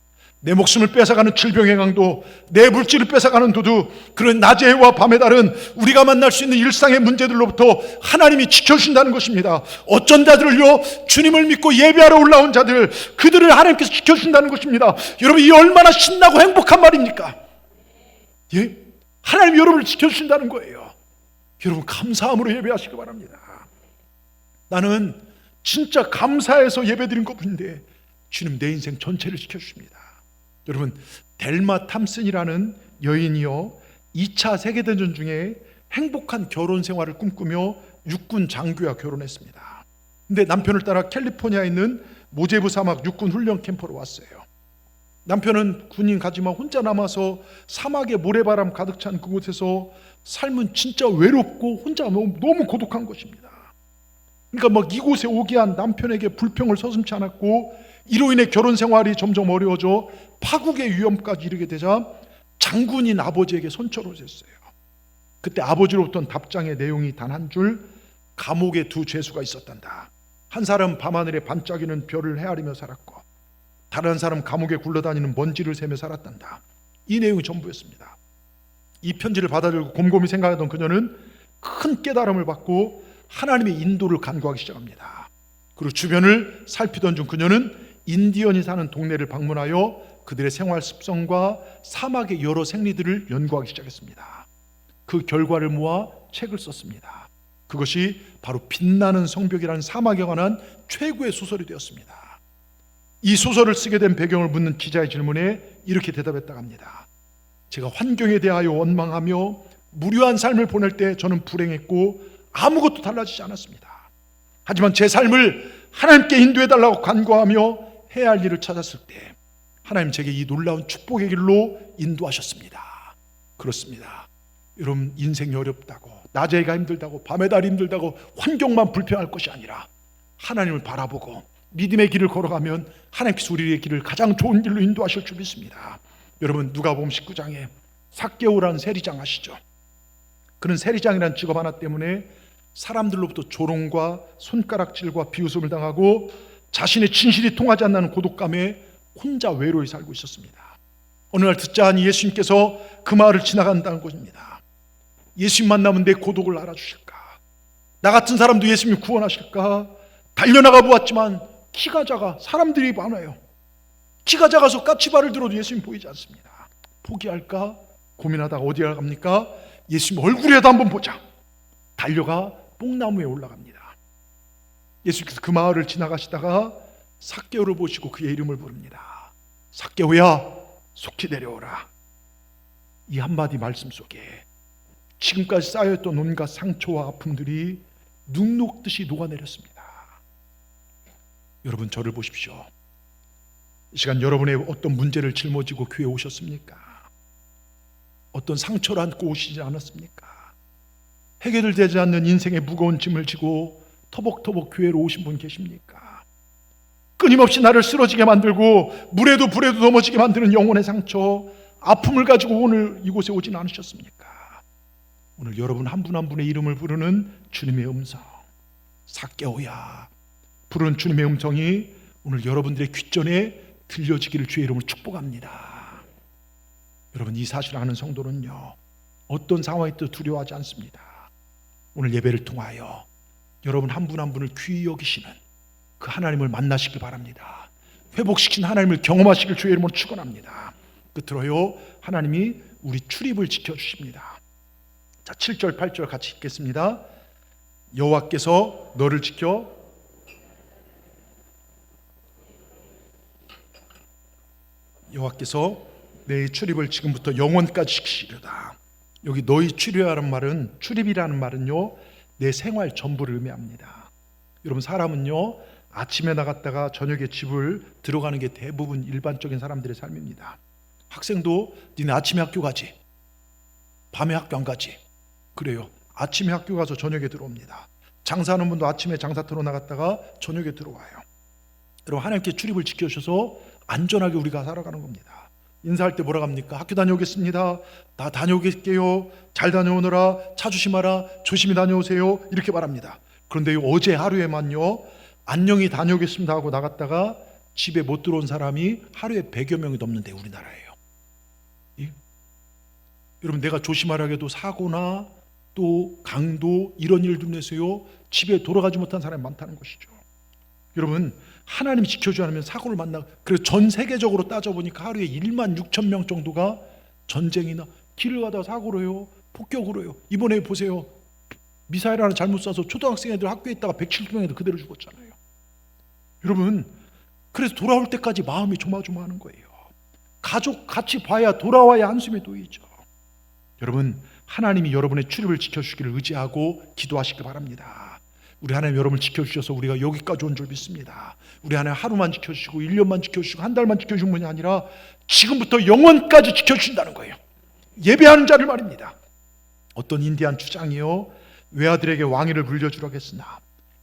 Speaker 1: 내 목숨을 뺏어가는 질병의 강도, 내 물질을 뺏어가는 도둑, 그런 낮의 해와 밤의 달은 우리가 만날 수 있는 일상의 문제들로부터 하나님이 지켜주신다는 것입니다. 어쩐 자들을요, 주님을 믿고 예배하러 올라온 자들, 그들을 하나님께서 지켜주신다는 것입니다. 여러분, 이 얼마나 신나고 행복한 말입니까? 예? 하나님이 여러분을 지켜주신다는 거예요. 여러분, 감사함으로 예배하시기 바랍니다. 나는 진짜 감사해서 예배드린 것뿐인데 주님 내 인생 전체를 지켜주십니다. 여러분, 델마 탐슨이라는 여인이요 2차 세계대전 중에 행복한 결혼 생활을 꿈꾸며 육군 장교와 결혼했습니다. 근데 남편을 따라 캘리포니아에 있는 모제부 사막 육군 훈련 캠프로 왔어요. 남편은 군인 가지만 혼자 남아서 사막에 모래바람 가득 찬 그곳에서 삶은 진짜 외롭고 혼자 너무 고독한 것입니다. 그러니까 막 이곳에 오게 한 남편에게 불평을 서슴지 않았고, 이로 인해 결혼 생활이 점점 어려워져 파국의 위험까지 이르게 되자 장군인 아버지에게 선처를 했어요. 그때 아버지로부터 답장의 내용이 단 한 줄, 감옥에 두 죄수가 있었단다. 한 사람 밤하늘에 반짝이는 별을 헤아리며 살았고, 다른 한 사람 감옥에 굴러다니는 먼지를 세며 살았단다. 이 내용이 전부였습니다. 이 편지를 받아들고 곰곰이 생각하던 그녀는 큰 깨달음을 받고 하나님의 인도를 간구하기 시작합니다. 그리고 주변을 살피던 중 그녀는 인디언이 사는 동네를 방문하여 그들의 생활 습성과 사막의 여러 생리들을 연구하기 시작했습니다. 그 결과를 모아 책을 썼습니다. 그것이 바로 빛나는 성벽이라는 사막에 관한 최고의 소설이 되었습니다. 이 소설을 쓰게 된 배경을 묻는 기자의 질문에 이렇게 대답했다고 합니다. 제가 환경에 대하여 원망하며 무료한 삶을 보낼 때 저는 불행했고 아무것도 달라지지 않았습니다. 하지만 제 삶을 하나님께 인도해달라고 간구하며 해야 할 일을 찾았을 때 하나님 제게 이 놀라운 축복의 길로 인도하셨습니다. 그렇습니다. 여러분, 인생이 어렵다고, 낮에가 힘들다고, 밤에 달이 힘들다고 환경만 불평할 것이 아니라 하나님을 바라보고 믿음의 길을 걸어가면 하나님께서 우리의 길을 가장 좋은 길로 인도하실 줄 믿습니다. 여러분, 누가복음 19장에 삭개오라는 세리장 아시죠? 그는 세리장이라는 직업 하나 때문에 사람들로부터 조롱과 손가락질과 비웃음을 당하고 자신의 진실이 통하지 않는 고독감에 혼자 외로이 살고 있었습니다. 어느 날 듣자 하니 예수님께서 그 마을을 지나간다는 것입니다. 예수님 만나면 내 고독을 알아주실까? 나 같은 사람도 예수님 구원하실까? 달려나가 보았지만 키가 작아 사람들이 많아요. 키가 작아서 까치발을 들어도 예수님 보이지 않습니다. 포기할까? 고민하다가 어디 갑니까? 예수님 얼굴이라도 한번 보자. 달려가 뽕나무에 올라갑니다. 예수님께서 그 마을을 지나가시다가 삭개오를 보시고 그의 이름을 부릅니다. 삭개오야, 속히 내려오라. 이 한마디 말씀 속에 지금까지 쌓여있던 온갖 상처와 아픔들이 눈 녹듯이 녹아내렸습니다. 여러분, 저를 보십시오. 이 시간 여러분의 어떤 문제를 짊어지고 교회에 오셨습니까? 어떤 상처를 안고 오시지 않았습니까? 해결되지 않는 인생의 무거운 짐을 지고 터벅터벅 교회로 오신 분 계십니까? 끊임없이 나를 쓰러지게 만들고 물에도 불에도 넘어지게 만드는 영혼의 상처, 아픔을 가지고 오늘 이곳에 오진 않으셨습니까? 오늘 여러분 한 분 한 분의 이름을 부르는 주님의 음성, 삭개오야, 부르는 주님의 음성이 오늘 여러분들의 귓전에 들려지기를 주의 이름으로 축복합니다. 여러분, 이 사실을 아는 성도는요, 어떤 상황에도 두려워하지 않습니다. 오늘 예배를 통하여 여러분 한 분 한 분을 귀히 여기시는 그 하나님을 만나시길 바랍니다. 회복시킨 하나님을 경험하시길 주의 이름으로 축원합니다. 끝으로요, 하나님이 우리 출입을 지켜주십니다. 자, 7절 8절 같이 읽겠습니다. 여호와께서 너를 지켜 여호와께서 내 출입을 지금부터 영원까지 지키시리로다. 여기 너희 출입이라는 말은요, 내 생활 전부를 의미합니다. 여러분, 사람은요, 아침에 나갔다가 저녁에 집을 들어가는 게 대부분 일반적인 사람들의 삶입니다. 학생도 니네 아침에 학교 가지, 밤에 학교 안 가지. 그래요. 아침에 학교 가서 저녁에 들어옵니다. 장사하는 분도 아침에 장사터로 나갔다가 저녁에 들어와요. 여러분, 하나님께 출입을 지켜주셔서 안전하게 우리가 살아가는 겁니다. 인사할 때 뭐라고 합니까? 학교 다녀오겠습니다. 나 다녀오겠게요. 잘 다녀오너라. 차 조심하라. 조심히 다녀오세요. 이렇게 말합니다. 그런데 어제 하루에만요, 안녕히 다녀오겠습니다 하고 나갔다가 집에 못 들어온 사람이 하루에 100여 명이 넘는데 우리나라예요. 예? 여러분, 내가 조심하라고 해도 사고나 또 강도 이런 일도 내세요, 집에 돌아가지 못한 사람이 많다는 것이죠. 여러분, 하나님이 지켜주지 않으면 사고를 만나고, 그래서 전 세계적으로 따져보니까 하루에 1만 6천 명 정도가 전쟁이나 길을 가다가 사고로 해요, 폭격으로 해요. 이번에 보세요, 미사일 하나 잘못 쏴서 초등학생 애들 학교에 있다가 107명 애들 그대로 죽었잖아요. 여러분, 그래서 돌아올 때까지 마음이 조마조마하는 거예요. 가족 같이 봐야 돌아와야 한숨이 놓이죠. 여러분, 하나님이 여러분의 출입을 지켜주시기를 의지하고 기도하시기 바랍니다. 우리 하나님 여러분을 지켜주셔서 우리가 여기까지 온 줄 믿습니다. 우리 하나님 하루만 지켜주시고 1년만 지켜주시고 한 달만 지켜주신 분이 아니라 지금부터 영원까지 지켜주신다는 거예요. 예배하는 자를 말입니다. 어떤 인디안 주장이요, 외아들에게 왕위를 물려주라고 했으나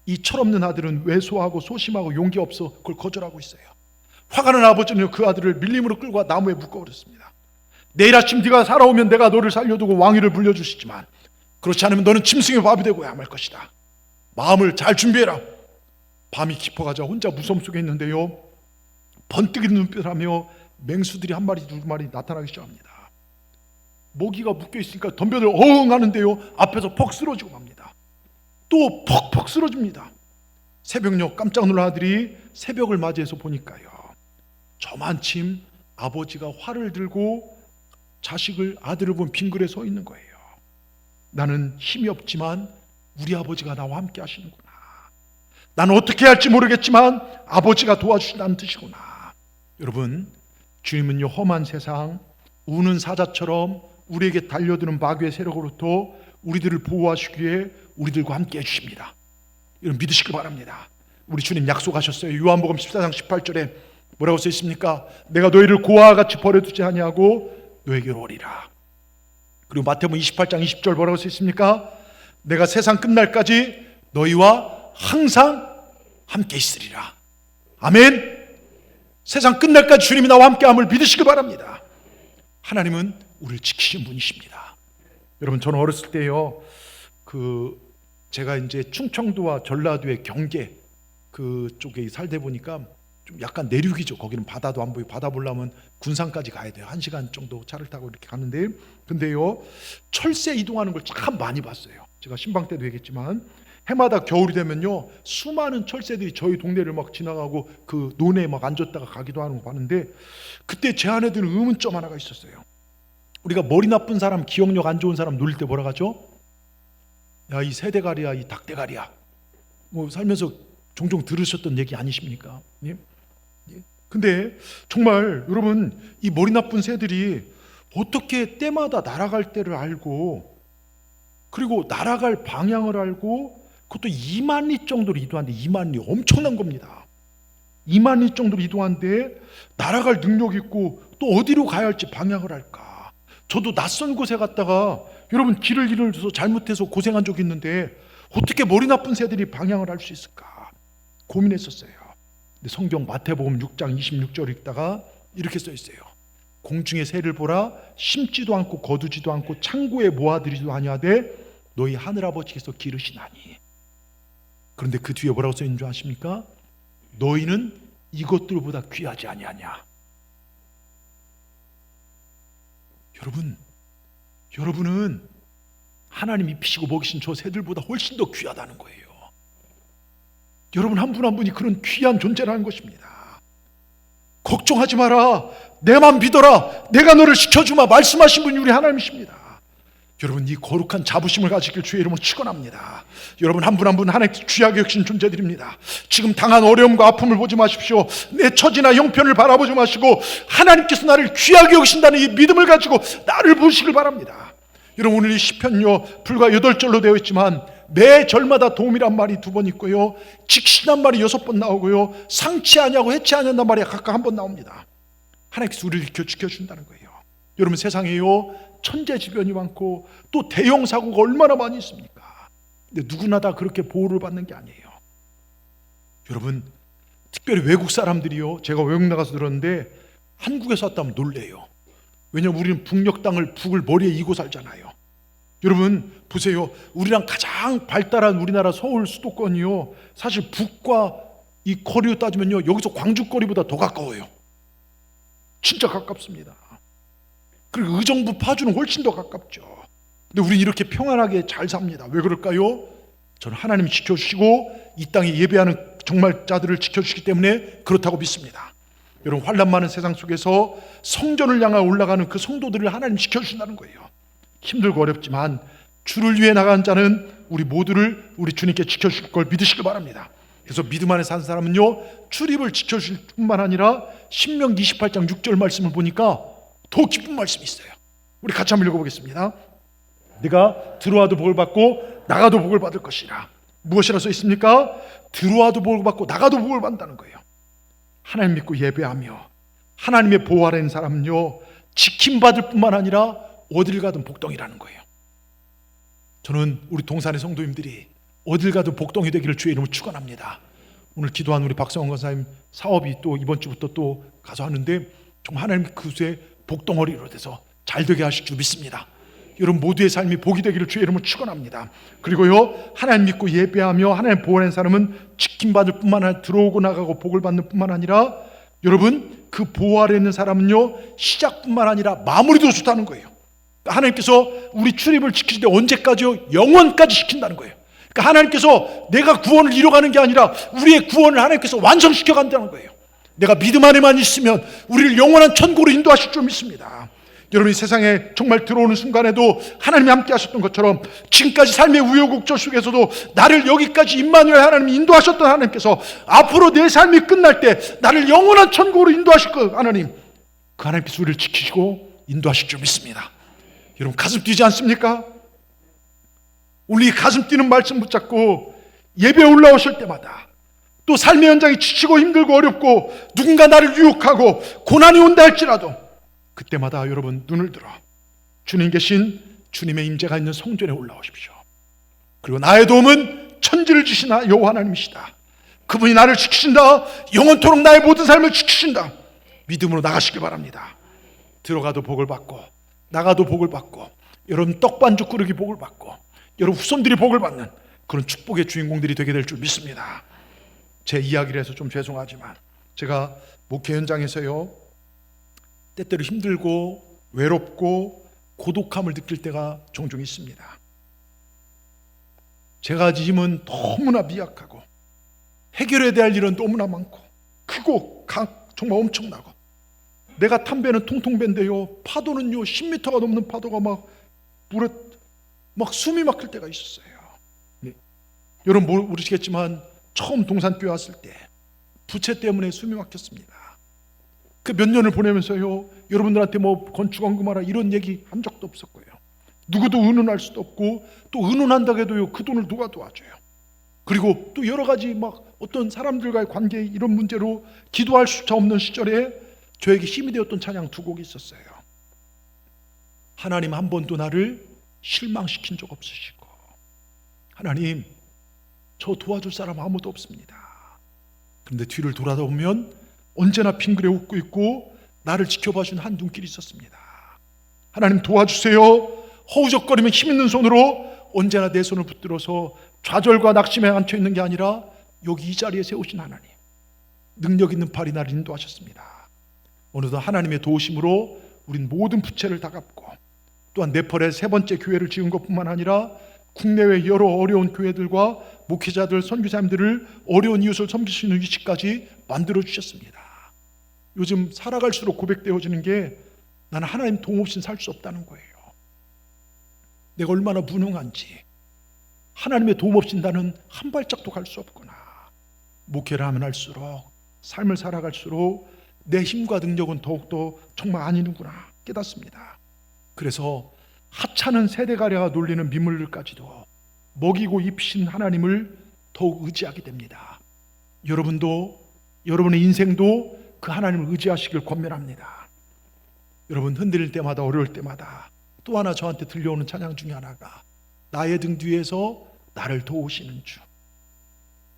Speaker 1: 이 철없는 아들은 왜소하고 소심하고 용기 없어 그걸 거절하고 있어요. 화가 난 아버지는 그 아들을 밀림으로 끌고 나무에 묶어버렸습니다. 내일 아침 네가 살아오면 내가 너를 살려두고 왕위를 물려주시지만 그렇지 않으면 너는 짐승의 밥이 되고야 말 것이다. 마음을 잘 준비해라. 밤이 깊어가자 혼자 무서움 속에 있는데요, 번뜩이는 눈빛을 하며 맹수들이 한 마리 두 마리 나타나기 시작합니다. 모기가 묶여있으니까 덤벼들 어흥 하는데요, 앞에서 퍽 쓰러지고 맙니다. 또 퍽퍽 쓰러집니다. 새벽녘 깜짝 놀란 아들이 새벽을 맞이해서 보니까요, 저만침 아버지가 활을 들고 자식을, 아들을 본 빙글에 서 있는 거예요. 나는 힘이 없지만 우리 아버지가 나와 함께 하시는구나. 나는 어떻게 할지 모르겠지만 아버지가 도와주신다는 뜻이구나. 여러분, 주님은요, 험한 세상, 우는 사자처럼 우리에게 달려드는 마귀의 세력으로부터 우리들을 보호하시기 위해 우리들과 함께 해주십니다. 여러분 믿으시길 바랍니다. 우리 주님 약속하셨어요. 요한복음 14장 18절에 뭐라고 써 있습니까? 내가 너희를 고아와 같이 버려두지 아니하고 너에게로 오리라. 그리고 마태복음 28장 20절 뭐라고 써 있습니까? 내가 세상 끝날까지 너희와 항상 함께 있으리라. 아멘. 세상 끝날까지 주님이 나와 함께함을 믿으시길 바랍니다. 하나님은 우리를 지키시는 분이십니다. 여러분, 저는 어렸을 때요, 제가 이제 충청도와 전라도의 경계 그쪽에 살다 보니까 좀 약간 내륙이죠. 거기는 바다도 안 보이고, 바다 보려면 군산까지 가야 돼요. 1시간 정도 차를 타고 이렇게 가는데, 근데요, 철새 이동하는 걸 참 많이 봤어요. 제가 신방 때도 얘기했지만 해마다 겨울이 되면요, 수많은 철새들이 저희 동네를 막 지나가고 그 논에 막 앉았다가 가기도 하는 거 봤는데, 그때 제 안에 드는 의문점 하나가 있었어요. 우리가 머리 나쁜 사람, 기억력 안 좋은 사람 놀릴 때 뭐라 하죠? 야, 이 새대가리야, 이 닭대가리야. 뭐 살면서 종종 들으셨던 얘기 아니십니까? 예? 예? 근데 정말 여러분, 이 머리 나쁜 새들이 어떻게 때마다 날아갈 때를 알고, 그리고 날아갈 방향을 알고, 그것도 2만 리 정도로 이동하는데, 2만 리 엄청난 겁니다. 2만 리 정도로 이동하는데 날아갈 능력이 있고, 또 어디로 가야 할지 방향을 알까? 저도 낯선 곳에 갔다가 여러분 길을 잃어서 잘못해서 고생한 적이 있는데 어떻게 머리 나쁜 새들이 방향을 알 수 있을까 고민했었어요. 근데 성경 마태복음 6장 26절 읽다가 이렇게 써 있어요. 공중의 새를 보라, 심지도 않고 거두지도 않고 창고에 모아들이지도 아니하되 너희 하늘아버지께서 기르시나니. 그런데 그 뒤에 뭐라고 써 있는 줄 아십니까? 너희는 이것들보다 귀하지 아니하냐. 여러분은 하나님이 피시고 먹이신 저 새들보다 훨씬 더 귀하다는 거예요. 여러분 한 분 한 분이 그런 귀한 존재라는 것입니다. 걱정하지 마라, 내만 믿어라, 내가 너를 지켜주마 말씀하신 분이 우리 하나님이십니다. 여러분, 이 거룩한 자부심을 가지길 주의 이름으로 축원합니다. 여러분 한 분 한 분 하나님께 귀하게 여기신 존재들입니다. 지금 당한 어려움과 아픔을 보지 마십시오. 내 처지나 형편을 바라보지 마시고 하나님께서 나를 귀하게 여기신다는 이 믿음을 가지고 나를 보시길 바랍니다. 여러분, 오늘 이 시편요 불과 8절로 되어 있지만 매 절마다 도움이란 말이 2번 있고요, 직신한 말이 6번 나오고요, 상치 아니하고 해치 아니한단 말이 각각 1번 나옵니다. 하나님께서 우리를 지켜준다는 거예요. 여러분, 세상에요 천재지변이 많고 또 대형 사고가 얼마나 많이 있습니까? 근데 누구나 다 그렇게 보호를 받는 게 아니에요. 여러분, 특별히 외국 사람들이요, 제가 외국 나가서 들었는데 한국에서 왔다면 놀래요. 왜냐면 우리는 북녘 땅을 북을 머리에 이고 살잖아요. 여러분 보세요, 우리랑 가장 발달한 우리나라 서울 수도권이요, 사실 북과 이 거리로 따지면요, 여기서 광주 거리보다 더 가까워요. 진짜 가깝습니다. 그리고 의정부 파주는 훨씬 더 가깝죠. 근데 우리는 이렇게 평안하게 잘 삽니다. 왜 그럴까요? 저는 하나님이 지켜주시고 이 땅에 예배하는 정말 자들을 지켜주시기 때문에 그렇다고 믿습니다. 여러분, 환난 많은 세상 속에서 성전을 향해 올라가는 그 성도들을 하나님 지켜주신다는 거예요. 힘들고 어렵지만 주를 위해 나가는 자는 우리 모두를 우리 주님께 지켜주실 걸 믿으시길 바랍니다. 그래서 믿음 안에 사는 사람은요, 출입을 지켜주실 뿐만 아니라 신명기 28장 6절 말씀을 보니까 더 기쁜 말씀이 있어요. 우리 같이 한번 읽어보겠습니다. 네가 들어와도 복을 받고 나가도 복을 받을 것이라. 무엇이라 써 있습니까? 들어와도 복을 받고 나가도 복을 받는다는 거예요. 하나님 믿고 예배하며 하나님의 보호 아래 있는 사람은요, 지킴받을 뿐만 아니라 어딜 가든 복덩이라는 거예요. 저는 우리 동산의 성도님들이 어딜 가든 복덩이 되기를 주의 이름으로 축원합니다. 오늘 기도한 우리 박성원 권사님 사업이 또 이번 주부터 또 가서 하는데 정말 하나님 그곳에 복덩어리로 돼서 잘 되게 하실 줄 믿습니다. 여러분 모두의 삶이 복이 되기를 주의 이름으로 축원합니다. 그리고요, 하나님 믿고 예배하며 하나님 보호하는 사람은 지킴받을 뿐만 아니라 들어오고 나가고 복을 받는 뿐만 아니라 여러분 그 보호 아래 있는 사람은요, 시작뿐만 아니라 마무리도 좋다는 거예요. 그러니까 하나님께서 우리 출입을 지키실 때 언제까지요? 영원까지 지킨다는 거예요. 그러니까 하나님께서 내가 구원을 이뤄가는 게 아니라 우리의 구원을 하나님께서 완성시켜 간다는 거예요. 내가 믿음 안에만 있으면 우리를 영원한 천국으로 인도하실 줄 믿습니다. 여러분이 세상에 정말 들어오는 순간에도 하나님이 함께 하셨던 것처럼 지금까지 삶의 우여곡절 속에서도 나를 여기까지 임마누엘 하나님이 인도하셨던 하나님께서 앞으로 내 삶이 끝날 때 나를 영원한 천국으로 인도하실 그 하나님, 그 하나님께서 우리를 지키시고 인도하실 줄 믿습니다. 여러분 가슴 뛰지 않습니까? 오늘 이 가슴 뛰는 말씀 붙잡고 예배 올라오실 때마다 또 삶의 현장이 지치고 힘들고 어렵고 누군가 나를 유혹하고 고난이 온다 할지라도 그때마다 여러분 눈을 들어 주님 계신 주님의 임재가 있는 성전에 올라오십시오. 그리고 나의 도움은 천지를 주신 여호와 하나님이시다. 그분이 나를 지키신다. 영원토록 나의 모든 삶을 지키신다. 믿음으로 나가시길 바랍니다. 들어가도 복을 받고 나가도 복을 받고 여러분 떡반죽 끓이기 복을 받고 여러분 후손들이 복을 받는 그런 축복의 주인공들이 되게 될 줄 믿습니다. 제 이야기를 해서 좀 죄송하지만 제가 목회 현장에서요, 때때로 힘들고 외롭고 고독함을 느낄 때가 종종 있습니다. 제가 힘은 너무나 미약하고 해결해야 될 일은 너무나 많고 크고 정말 엄청나고 내가 탄 배는 통통 배인데요, 파도는요 10m가 넘는 파도가 막 물에 막 숨이 막힐 때가 있었어요. 네. 여러분 모르시겠지만 처음 동산교회 왔을 때 부채 때문에 숨이 막혔습니다. 그 몇 년을 보내면서요, 여러분들한테 뭐 건축원금하라 이런 얘기 한 적도 없었고요. 누구도 의논할 수도 없고 또 의논한다고 해도요, 그 돈을 누가 도와줘요. 그리고 또 여러 가지 막 어떤 사람들과의 관계 이런 문제로 기도할 수차 없는 시절에 저에게 힘이 되었던 찬양 두 곡이 있었어요. 하나님 한 번도 나를 실망시킨 적 없으시고, 하나님 저 도와줄 사람 아무도 없습니다. 그런데 뒤를 돌아보면 언제나 빙그레 웃고 있고 나를 지켜봐 준 한 눈길이 있었습니다. 하나님 도와주세요. 허우적거리면 힘 있는 손으로 언제나 내 손을 붙들어서 좌절과 낙심에 갇혀 있는 게 아니라 여기 이 자리에 세우신 하나님, 능력 있는 팔이 나를 인도하셨습니다. 어느덧 하나님의 도우심으로 우린 모든 부채를 다 갚고 또한 네팔에 세 번째 교회를 지은 것뿐만 아니라 국내외 여러 어려운 교회들과 목회자들, 선교사님들을 어려운 이웃을 섬길 수 있는 위치까지 만들어 주셨습니다. 요즘 살아갈수록 고백되어지는 게 나는 하나님 도움 없이는 살 수 없다는 거예요. 내가 얼마나 무능한지, 하나님의 도움 없이는 나는 한 발짝도 갈 수 없구나. 목회를 하면 할수록, 삶을 살아갈수록 내 힘과 능력은 더욱더 정말 아니는구나 깨닫습니다. 그래서 하찮은 세대가랴가 놀리는 민물들까지도 먹이고 입히신 하나님을 더욱 의지하게 됩니다. 여러분도, 여러분의 인생도 그 하나님을 의지하시길 권면합니다. 여러분 흔들릴 때마다 어려울 때마다 또 하나 저한테 들려오는 찬양 중에 하나가 나의 등 뒤에서 나를 도우시는 주.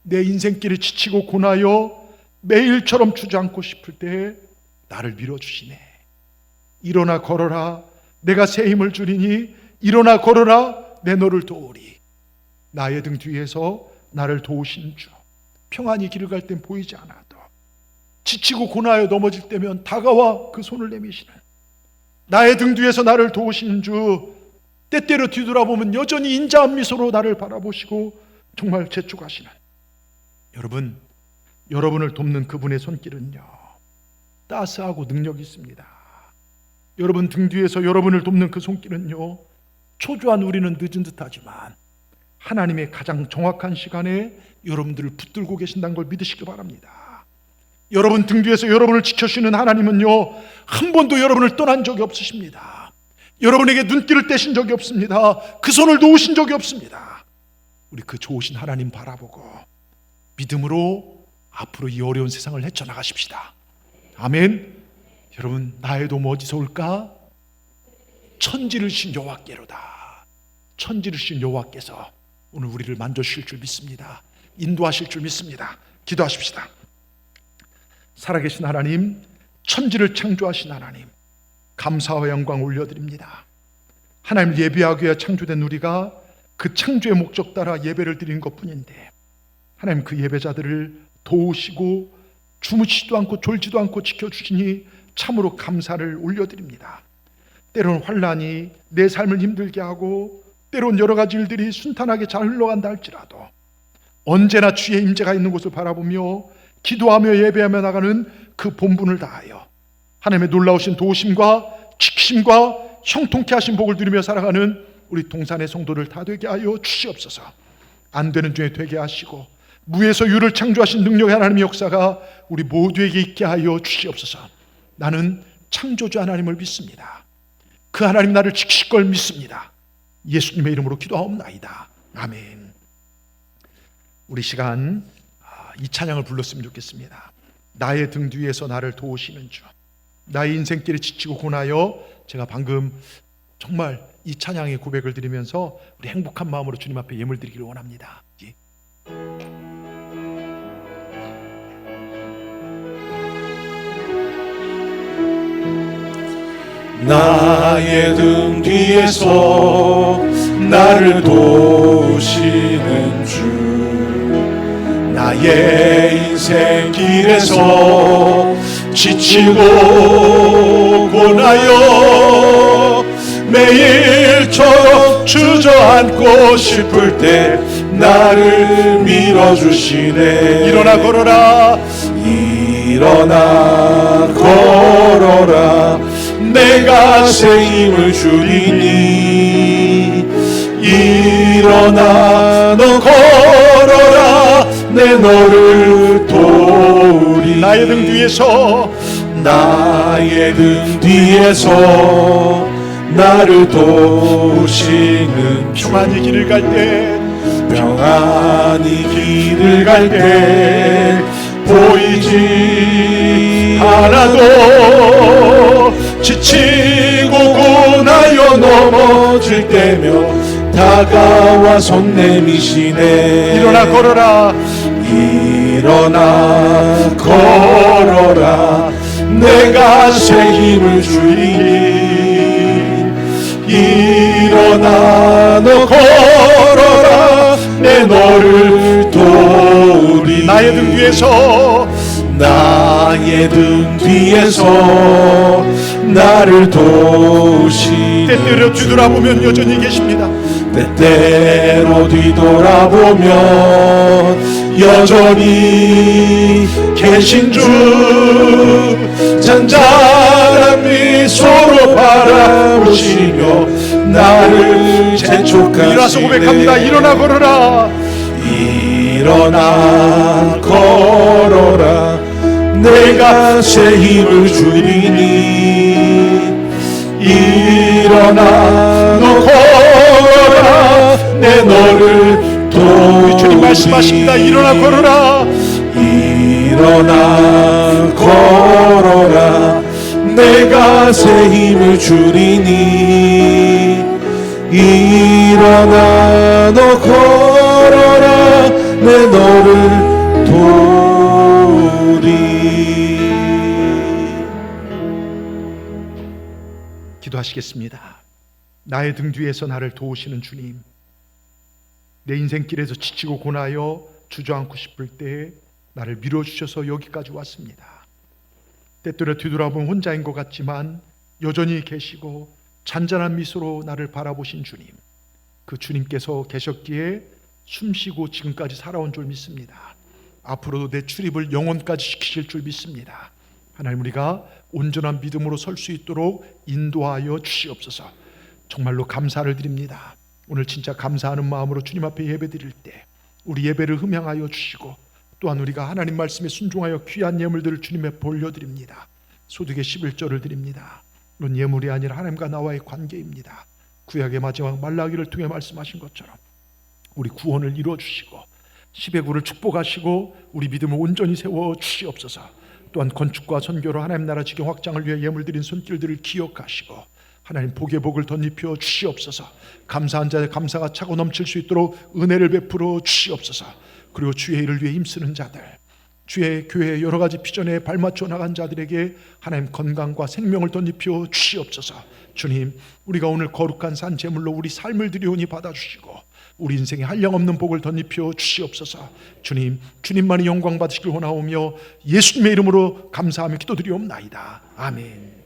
Speaker 1: 내 인생길이 지치고 고나여 매일처럼 주저앉고 싶을 때 나를 밀어주시네. 일어나 걸어라, 내가 새 힘을 주리니 일어나 걸어라, 내 너를 도우리. 나의 등 뒤에서 나를 도우시는 주. 평안히 길을 갈 땐 보이지 않아도 지치고 고나여 넘어질 때면 다가와 그 손을 내미시는 나의 등 뒤에서 나를 도우시는 주. 때때로 뒤돌아보면 여전히 인자한 미소로 나를 바라보시고 정말 재촉하시는 여러분, 여러분을 돕는 그분의 손길은요 따스하고 능력이 있습니다. 여러분 등 뒤에서 여러분을 돕는 그 손길은요 초조한 우리는 늦은 듯하지만 하나님의 가장 정확한 시간에 여러분들을 붙들고 계신다는 걸 믿으시기 바랍니다. 여러분 등 뒤에서 여러분을 지켜주시는 하나님은요 한 번도 여러분을 떠난 적이 없으십니다. 여러분에게 눈길을 떼신 적이 없습니다. 그 손을 놓으신 적이 없습니다. 우리 그 좋으신 하나님 바라보고 믿음으로 앞으로 이 어려운 세상을 헤쳐나가십시다. 아멘. 여러분, 나의 도움 어디서 올까? 천지를 신 여호와께로다. 천지를 신 여호와께서 오늘 우리를 만져주실 줄 믿습니다. 인도하실 줄 믿습니다. 기도하십시다. 살아계신 하나님, 천지를 창조하신 하나님, 감사와 영광 올려드립니다. 하나님, 예배하기 위해 창조된 우리가 그 창조의 목적 따라 예배를 드린 것뿐인데 하나님, 그 예배자들을 도우시고 주무시지도 않고 졸지도 않고 지켜주시니 참으로 감사를 올려드립니다. 때로는 환난이 내 삶을 힘들게 하고 때로는 여러 가지 일들이 순탄하게 잘 흘러간다 할지라도 언제나 주의 임재가 있는 곳을 바라보며 기도하며 예배하며 나가는 그 본분을 다하여 하나님의 놀라우신 도우심과 지키심과 형통케 하신 복을 누리며 살아가는 우리 동산의 성도들 다 되게 하여 주시옵소서. 안 되는 중에 되게 하시고 무에서 유를 창조하신 능력의 하나님의 역사가 우리 모두에게 있게 하여 주시옵소서. 나는 창조주 하나님을 믿습니다. 그 하나님 나를 지키실 걸 믿습니다. 예수님의 이름으로 기도하옵나이다. 아멘. 우리 시간 이 찬양을 불렀으면 좋겠습니다. 나의 등 뒤에서 나를 도우시는 주, 나의 인생길에 지치고 고나여, 제가 방금 정말 이 찬양의 고백을 드리면서 우리 행복한 마음으로 주님 앞에 예물 드리기를 원합니다.
Speaker 2: 나의 등 뒤에서 나를 도우시는 주, 나의 인생 길에서 지치고 고나여 매일처럼 주저앉고 싶을 때 나를 밀어주시네. 일어나 걸어라, 일어나 걸어라, 내가 새 힘을 주리니. 일어나 너 걸어라, 내 너를 도우리. 나의 등 뒤에서, 나의 등 뒤에서 나를 도우시는 평안히 길을 갈 때, 평안히 길을 갈 때 보이지 않아도 지치고 고나여 넘어질 때며 다가와 손 내미시네. 일어나 걸어라, 일어나 걸어라, 내가 새 힘을 주리니. 일어나 너 걸어라, 내 너를 도우리. 나의 등 뒤에서, 나의 등 뒤에서 나를 도우시는 때때로 뒤돌아보면 여전히 계십니다. 때때로 뒤돌아보면 여전히 계신 주, 잔잔한 미소로 바라보시며 나를 재촉하시네. 일어나서 고백합니다. 일어나 걸어라, 일어나 걸어라, 내가 새 힘을 주리니. 일어나 너 걸어라, 내 너를 도우리. 주님 말씀하십니다. 일어나 걸어라, 일어나 걸어라, 내가 새 힘을 주리니. 일어나 너 걸어라, 내 너를 도우리.
Speaker 1: 기도하시겠습니다. 나의 등 뒤에서 나를 도우시는 주님, 내 인생길에서 지치고 고나여 주저앉고 싶을 때 나를 밀어주셔서 여기까지 왔습니다. 때때로 뒤돌아보면 혼자인 것 같지만 여전히 계시고 잔잔한 미소로 나를 바라보신 주님, 그 주님께서 계셨기에 숨쉬고 지금까지 살아온 줄 믿습니다. 앞으로도 내 출입을 영원까지 시키실 줄 믿습니다. 하나님, 우리가 온전한 믿음으로 설 수 있도록 인도하여 주시옵소서. 정말로 감사를 드립니다. 오늘 진짜 감사하는 마음으로 주님 앞에 예배 드릴 때 우리 예배를 흠양하여 주시고, 또한 우리가 하나님 말씀에 순종하여 귀한 예물들을 주님 앞에 올려드립니다. 소득의 11조를 드립니다. 이런 예물이 아니라 하나님과 나와의 관계입니다. 구약의 마지막 말라기를 통해 말씀하신 것처럼 우리 구원을 이루어 주시고 십의 구를 축복하시고 우리 믿음을 온전히 세워 주시옵소서. 또한 건축과 선교로 하나님 나라 지경 확장을 위해 예물 드린 손길들을 기억하시고 하나님 복의 복을 덧입혀 주시옵소서. 감사한 자의 감사가 차고 넘칠 수 있도록 은혜를 베풀어 주시옵소서. 그리고 주의 일을 위해 힘쓰는 자들, 주의 교회의 여러 가지 비전에 발맞춰 나간 자들에게 하나님 건강과 생명을 덧입혀 주시옵소서. 주님, 우리가 오늘 거룩한 산 제물로 우리 삶을 드리오니 받아주시고 우리 인생에 한량없는 복을 덧입혀 주시옵소서. 주님, 주님만이 영광 받으시길 원하오며 예수님의 이름으로 감사하며 기도드리옵나이다. 아멘.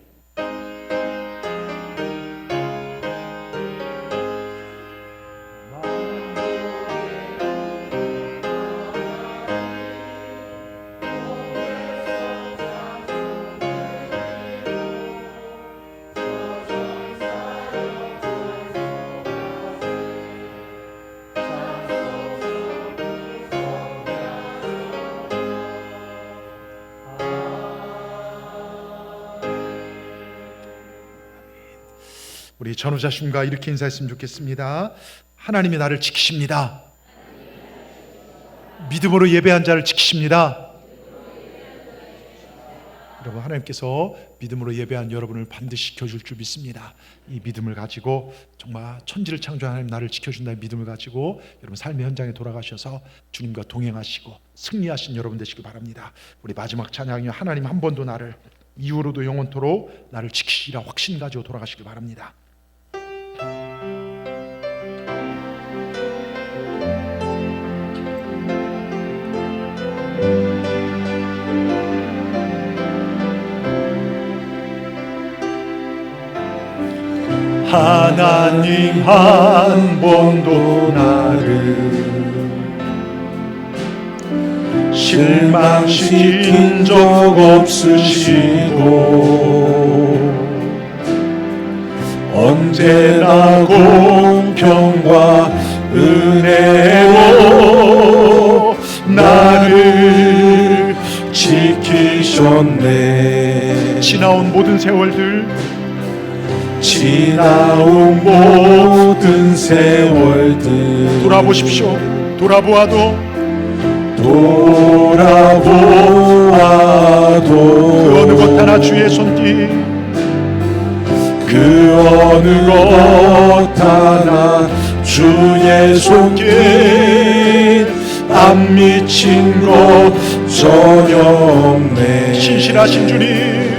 Speaker 1: 우리 전우자심과 이렇게 인사했으면 좋겠습니다. 하나님이 나를 지키십니다. 믿음으로 예배한 자를 지키십니다. 여러분, 하나님께서 믿음으로 예배한 여러분을 반드시 지켜줄 줄 믿습니다. 이 믿음을 가지고 정말 천지를 창조한 하나님 나를 지켜준다는 믿음을 가지고 여러분 삶의 현장에 돌아가셔서 주님과 동행하시고 승리하신 여러분 되시길 바랍니다. 우리 마지막 찬양이 하나님 한 번도 나를 이후로도 영원토록 나를 지키시리라 확신 가지고 돌아가시길 바랍니다.
Speaker 2: 하나님 한 번도 나를 실망시킨 적 없으시고 언제나 공평과 은혜로 나를 지키셨네.
Speaker 1: 지나온 모든 세월들,
Speaker 2: 지나온 모든 세월들
Speaker 1: 돌아보십시오. 돌아보아도 그 어느 것 하나 주의 손길,
Speaker 2: 그 어느 것 하나 주의 손길 안 미친 것 전혀 없네.
Speaker 1: 신실하신 주님,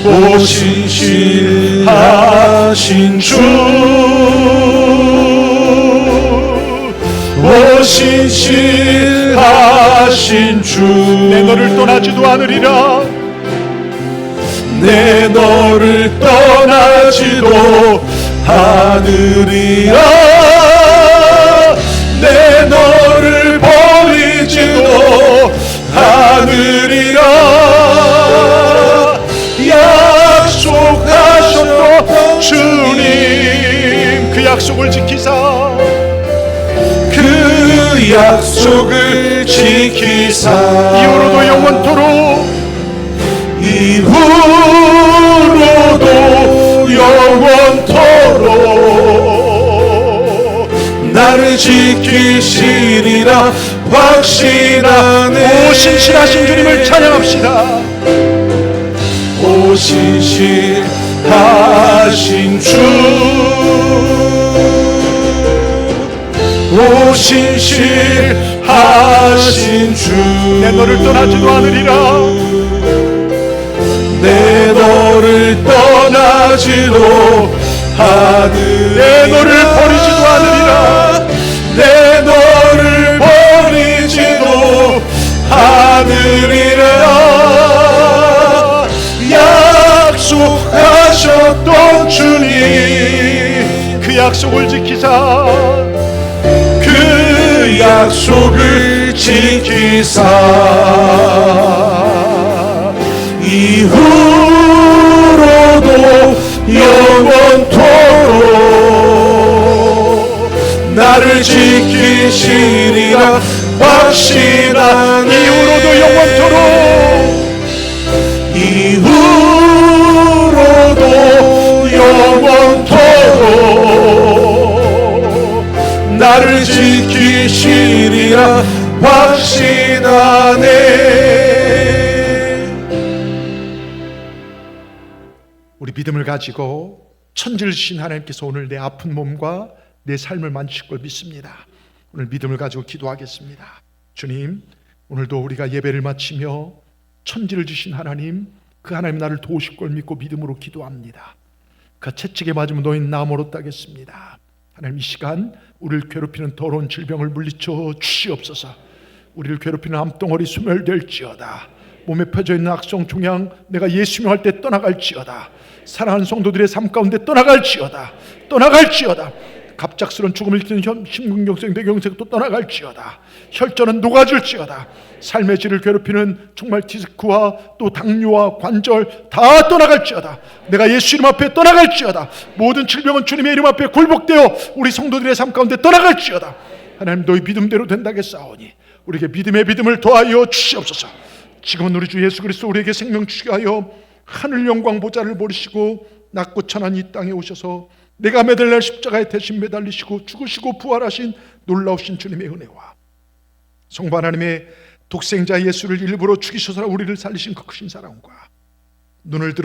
Speaker 2: 오 신실하신 주, 오 신실하신 주,
Speaker 1: 내 너를 떠나지도 않으리라.
Speaker 2: 내 너를 떠나지도 않으리라. 내 너를 버리지도 않으리라. 약속하셨던 주님, 그 약속을 지키사, 그 약속을 지키사
Speaker 1: 이후로도 영원토록,
Speaker 2: 이후로도 영원토록 나를 지키시리라 확신하네.
Speaker 1: 오 신실하신 주님을 찬양합시다.
Speaker 2: 오 신실하신 주, 오 신실하신 주,
Speaker 1: 내 너를 떠나지도 않으리라.
Speaker 2: 내 너를 떠나지도 않으리라.
Speaker 1: 내 너를 버리지도 않으리라.
Speaker 2: 내 너를 버리지도 않으리라. 약속하셨던 주님,
Speaker 1: 그 약속을 지키사,
Speaker 2: 그 약속을 지키사 이후로도 영원토록 나를 지키시리라 확신하네.
Speaker 1: 이후로도 영원토록,
Speaker 2: 이후로도 영원토록 나를 지키시리라 확신하네.
Speaker 1: 우리 믿음을 가지고 천지를 주신 하나님께서 오늘 내 아픈 몸과 내 삶을 만지실 걸 믿습니다. 오늘 믿음을 가지고 기도하겠습니다. 주님, 오늘도 우리가 예배를 마치며 천지를 주신 하나님, 그 하나님 나를 도우실 걸 믿고 믿음으로 기도합니다. 그 채찍에 맞으면 너희는 나무로 따겠습니다. 하나님, 이 시간 우리를 괴롭히는 더러운 질병을 물리쳐 주시옵소서. 우리를 괴롭히는 암덩어리 소멸될지어다. 몸에 펴져 있는 악성 종양 내가 예수님 할 때 떠나갈지어다. 사랑하는 성도들의 삶 가운데 떠나갈지어다. 갑작스런 죽음을 일으키는 심근경색, 뇌경색도 떠나갈지어다. 혈전은 녹아질지어다. 삶의 질을 괴롭히는 정말 디스크와 또 당뇨와 관절 다 떠나갈지어다. 내가 예수 이름 앞에 떠나갈지어다. 모든 질병은 주님의 이름 앞에 굴복되어 우리 성도들의 삶 가운데 떠나갈지어다. 하나님, 너희 믿음대로 된다겠사오니 우리에게 믿음의 믿음을 더하여 주시옵소서. 지금은 우리 주 예수 그리스도 우리에게 생명 주시게 하여 하늘 영광 보좌를 모르시고 낮고 천한 이 땅에 오셔서 내가 매달릴 십자가에 대신 매달리시고 죽으시고 부활하신 놀라우신 주님의 은혜와 성부 하나님의 독생자 예수를 일부러 죽이셔서 우리를 살리신 그 크신 사랑과 눈을 들어